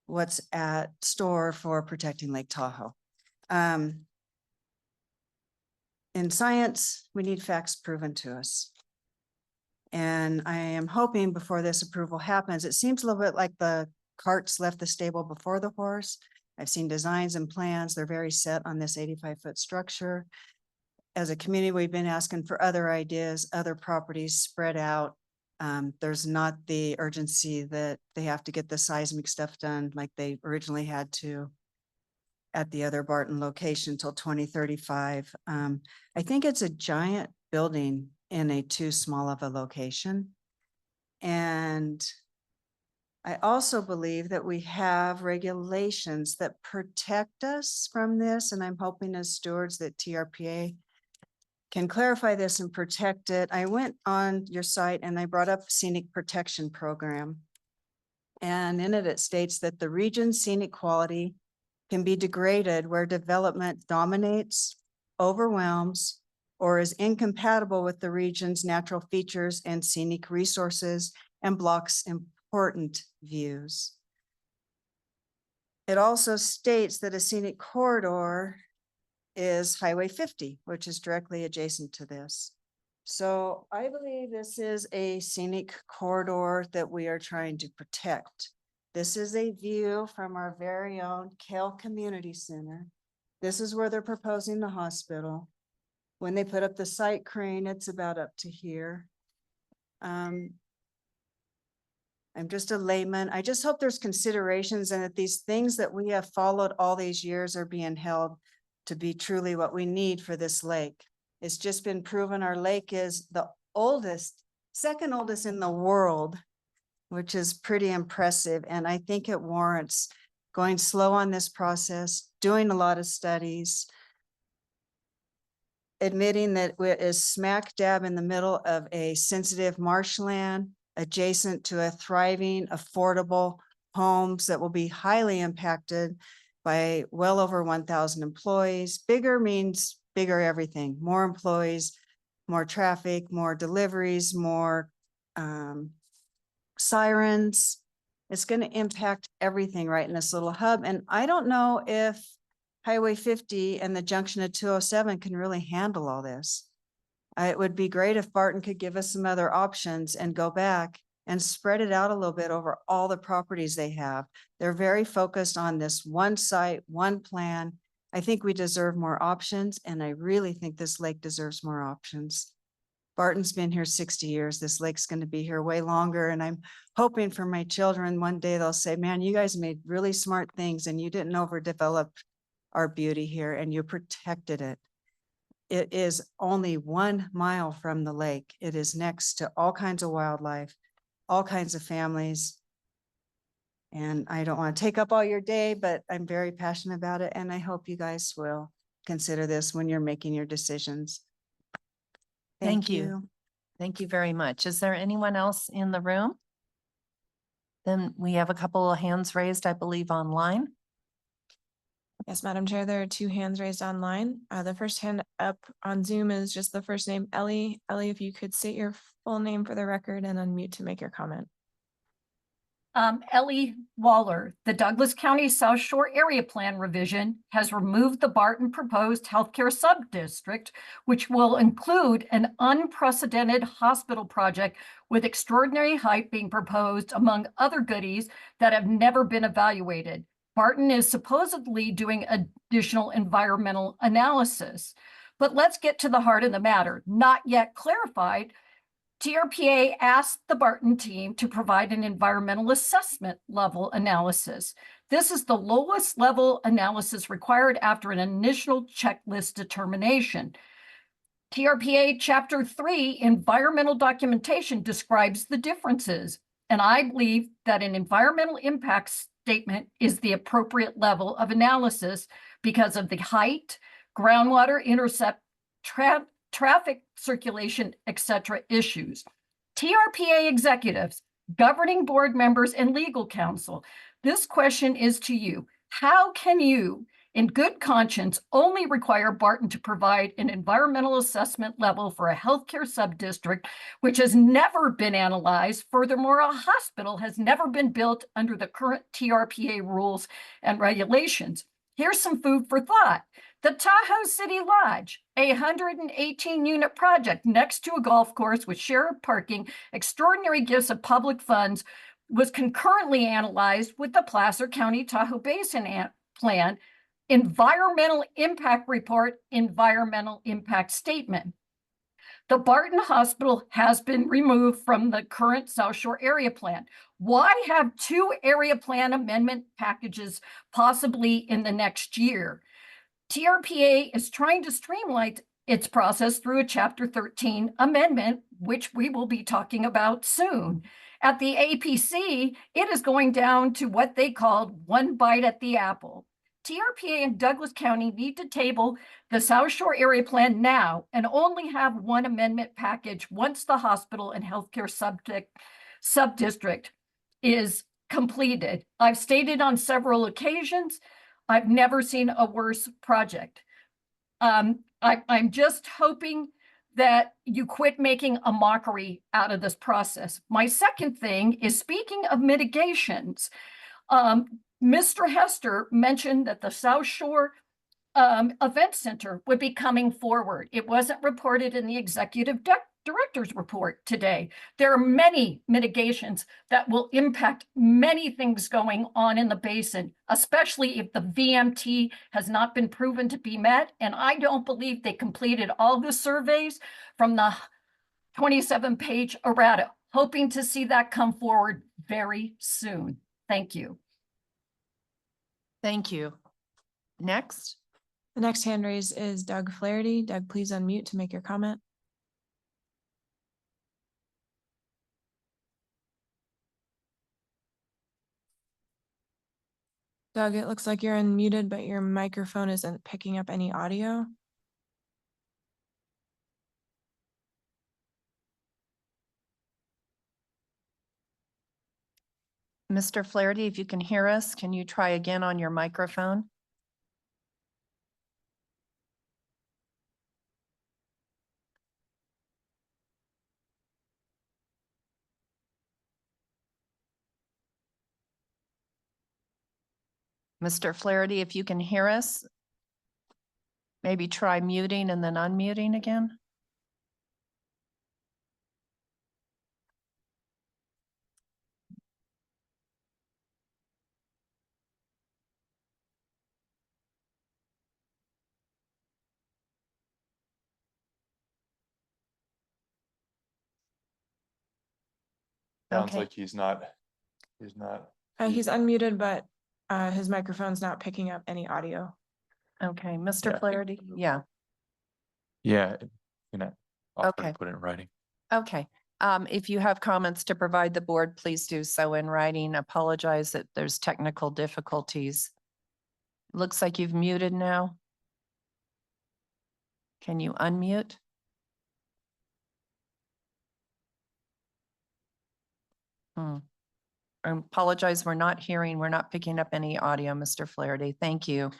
what's at store for protecting Lake Tahoe. In science, we need facts proven to us. And I am hoping before this approval happens, it seems a little bit like the carts left the stable before the horse. I've seen designs and plans. They're very set on this 85-foot structure. As a community, we've been asking for other ideas, other properties spread out. There's not the urgency that they have to get the seismic stuff done like they originally had to at the other Barton location till 2035. I think it's a giant building in a too small of a location. And I also believe that we have regulations that protect us from this. And I'm hoping as stewards that TRPA can clarify this and protect it. I went on your site and I brought up scenic protection program. And in it, it states that the region's scenic quality can be degraded where development dominates, overwhelms, or is incompatible with the region's natural features and scenic resources and blocks important views. It also states that a scenic corridor is Highway 50, which is directly adjacent to this. So I believe this is a scenic corridor that we are trying to protect. This is a view from our very own Kale Community Center. This is where they're proposing the hospital. When they put up the site crane, it's about up to here. I'm just a layman. I just hope there's considerations and that these things that we have followed all these years are being held to be truly what we need for this lake. It's just been proven our lake is the oldest, second oldest in the world, which is pretty impressive. And I think it warrants going slow on this process, doing a lot of studies, admitting that it is smack dab in the middle of a sensitive marshland, adjacent to a thriving, affordable homes that will be highly impacted by well over 1,000 employees. Bigger means bigger everything, more employees, more traffic, more deliveries, more sirens. It's going to impact everything right in this little hub. And I don't know if Highway 50 and the junction of 207 can really handle all this. It would be great if Barton could give us some other options and go back and spread it out a little bit over all the properties they have. They're very focused on this one site, one plan. I think we deserve more options, and I really think this lake deserves more options. Barton's been here 60 years. This lake's going to be here way longer. And I'm hoping for my children, one day they'll say, man, you guys made really smart things and you didn't overdevelop our beauty here and you protected it. It is only 1 mile from the lake. It is next to all kinds of wildlife, all kinds of families. And I don't want to take up all your day, but I'm very passionate about it. And I hope you guys will consider this when you're making your decisions. Thank you. Thank you very much. Is there anyone else in the room? Then we have a couple of hands raised, I believe, online. Yes, Madam Chair, there are 2 hands raised online. The first hand up on Zoom is just the first name, Ellie. Ellie, if you could state your full name for the record and unmute to make your comment. Ellie Waller, the Douglas County South Shore Area Plan revision has removed the Barton proposed healthcare subdistrict, which will include an unprecedented hospital project with extraordinary height being proposed, among other goodies that have never been evaluated. Barton is supposedly doing additional environmental analysis. But let's get to the heart of the matter. Not yet clarified, TRPA asked the Barton team to provide an environmental assessment level analysis. This is the lowest level analysis required after an initial checklist determination. TRPA Chapter 3 environmental documentation describes the differences, and I believe that an environmental impact statement is the appropriate level of analysis because of the height, groundwater intercept, traffic circulation, etc. issues. TRPA executives, governing board members, and legal counsel, this question is to you. How can you, in good conscience, only require Barton to provide an environmental assessment level for a healthcare subdistrict which has never been analyzed? Furthermore, a hospital has never been built under the current TRPA rules and regulations. Here's some food for thought. The Tahoe City Lodge, a 118-unit project next to a golf course with shared parking, extraordinary gifts of public funds, was concurrently analyzed with the Placer County Tahoe Basin Plan, Environmental Impact Report, Environmental Impact Statement. The Barton Hospital has been removed from the current South Shore Area Plan. Why have 2 area plan amendment packages possibly in the next year? TRPA is trying to streamline its process through a Chapter 13 amendment, which we will be talking about soon. At the APC, it is going down to what they called one bite at the apple. TRPA and Douglas County need to table the South Shore Area Plan now and only have one amendment package once the hospital and healthcare subdistrict is completed. I've stated on several occasions, I've never seen a worse project. I'm just hoping that you quit making a mockery out of this process. My second thing is, speaking of mitigations, Mr. Hester mentioned that the South Shore Event Center would be coming forward. It wasn't reported in the executive director's report today. There are many mitigations that will impact many things going on in the basin, especially if the VMT has not been proven to be met. And I don't believe they completed all the surveys from the 27-page errata. Hoping to see that come forward very soon. Thank you. Thank you. Next. The next hand raised is Doug Flaherty. Doug, please unmute to make your comment. Doug, it looks like you're unmuted, but your microphone isn't picking up any audio. Mr. Flaherty, if you can hear us, can you try again on your microphone? Mr. Flaherty, if you can hear us, maybe try muting and then unmuting again. Sounds Okay. like he's not. He's unmuted, but his microphone's not picking up any audio. Okay, Mr. Yeah. Flaherty, yeah, Yeah. You know, offer to Okay. put it in writing. okay. If you have comments to provide the board, please do so in writing. Apologize that there's technical difficulties. Looks like you've muted now. Can you unmute? I apologize, we're not picking up any audio, Mr. Flaherty. Thank you.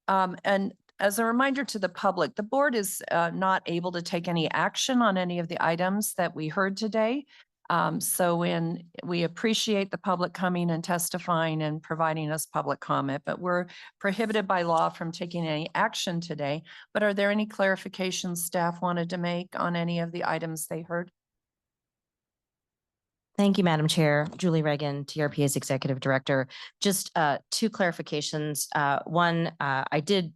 And as a reminder to the public, the board is not able to take any action on any of the items that we heard today. So when we appreciate the public coming and testifying and providing us public comment, but we're prohibited by law from taking any action today. But are there any clarifications staff wanted to make on any of the items they heard? Thank you, Madam Chair. Julie Reagan, TRPA's Executive Director. Just two clarifications. One, I did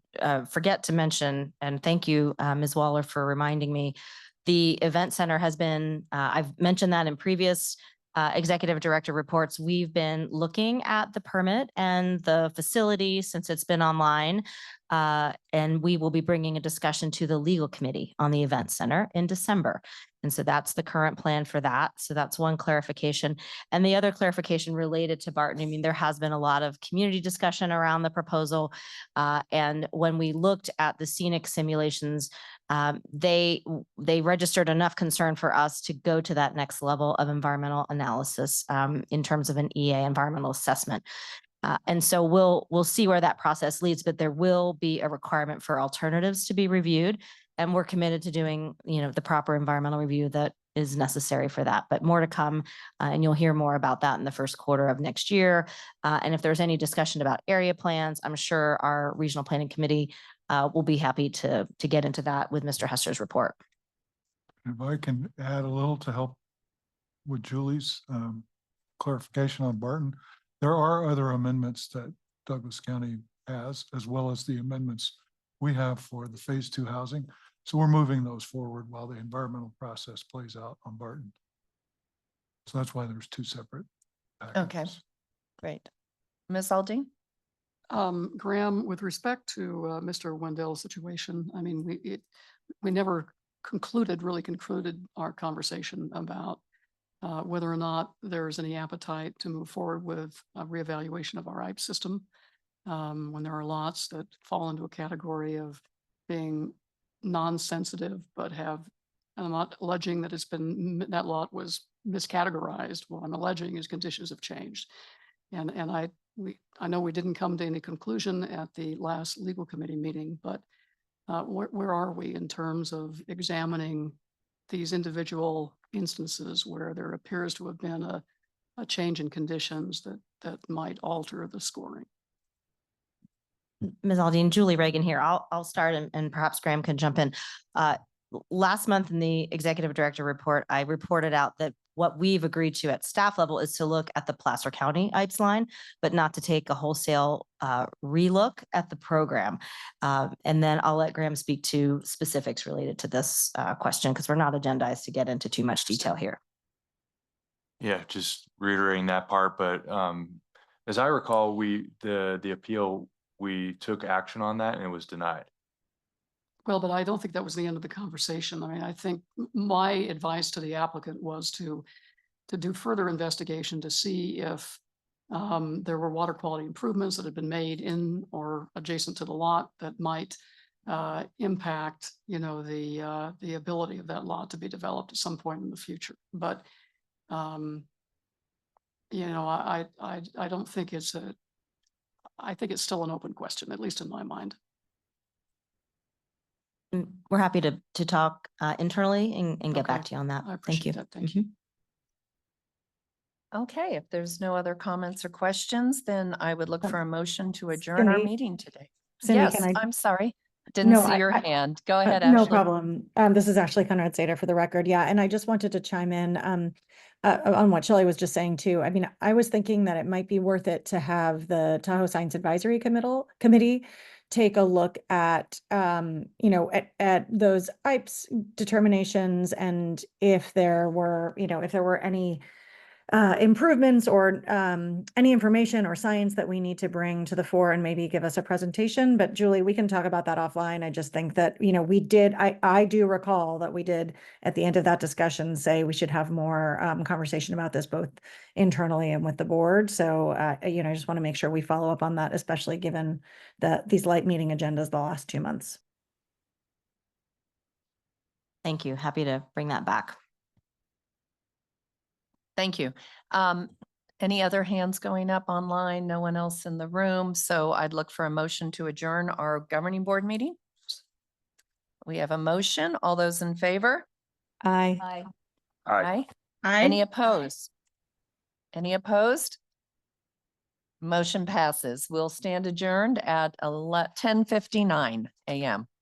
forget to mention, and thank you, Ms. Waller, for reminding me. The event center has been, I've mentioned that in previous Executive Director reports. We've been looking at the permit and the facility since it's been online. And we will be bringing a discussion to the legal committee on the event center in December. And so that's the current plan for that. So that's one clarification. And the other clarification related to Barton, I mean, there has been a lot of community discussion around the proposal. And when we looked at the scenic simulations, they registered enough concern for us to go to that next level of environmental analysis in terms of an EA, environmental assessment. And so we'll see where that process leads, but there will be a requirement for alternatives to be reviewed. And we're committed to doing, the proper environmental review that is necessary for that, but more to come. And you'll hear more about that in the first quarter of next year. And if there's any discussion about area plans, I'm sure our regional planning committee will be happy to get into that with Mr. Hester's report. If I can add a little to help with Julie's clarification on Barton, there are other amendments that Douglas County has, as well as the amendments we have for the phase 2 housing. So we're moving those forward while the environmental process plays out on Barton. So that's why there's two separate packages. Okay, great. Ms. Aldean? Graham, with respect to Mr. Wendell's situation, I mean, we never really concluded our conversation about whether or not there's any appetite to move forward with a reevaluation of our IPE system. When there are lots that fall into a category of being non-sensitive, but I'm not alleging that that lot was miscategorized. What I'm alleging is conditions have changed. And I know we didn't come to any conclusion at the last legal committee meeting, but where are we in terms of examining these individual instances where there appears to have been a change in conditions that might alter the scoring? Ms. Aldean, Julie Reagan here. I'll start and perhaps Graham can jump in. Last month in the Executive Director report, I reported out that what we've agreed to at staff level is to look at the Placer County IPES line, but not to take a wholesale relook at the program. And then I'll let Graham speak to specifics related to this question because we're not agendized to get into too much detail here. Yeah, just reiterating that part, but as I recall, the appeal, we took action on that and it was denied. Well, but I don't think that was the end of the conversation. I mean, I think my advice to the applicant was to do further investigation to see if there were water quality improvements that had been made in or adjacent to the lot that might impact, the ability of that lot to be developed at some point in the future. But, I don't think I think it's still an open question, at least in my mind. We're happy to talk internally and get back Okay. to you on that. I Thank you. appreciate that. Thank you. Okay, if there's no other comments or questions, then I would look for a motion to adjourn our Cindy? meeting today. Cindy, Yes, can I? I'm sorry. Didn't No, see your I- hand. Go ahead, No Ashley. problem. This is Ashley Conrad Sater for the record. Yeah, and I just wanted to chime in on what Shelley was just saying too. I mean, I was thinking that it might be worth it to have the Tahoe Science Advisory Committee take a look at, at those IPES determinations and if there were any improvements or any information or science that we need to bring to the fore and maybe give us a presentation. But Julie, we can talk about that offline. I just think that, we did, I do recall that we did at the end of that discussion say we should have more conversation about this both internally and with the board. So, I just want to make sure we follow up on that, especially given these light meeting agendas the last 2 months. Thank you. Happy to bring that back. Thank you. Any other hands going up online? No one else in the room. So I'd look for a motion to adjourn our governing board meeting. We have a motion. All those in favor? Aye. Aye. Aye. Any opposed? Any opposed? Motion passes. We'll stand adjourned at 10:59 a.m.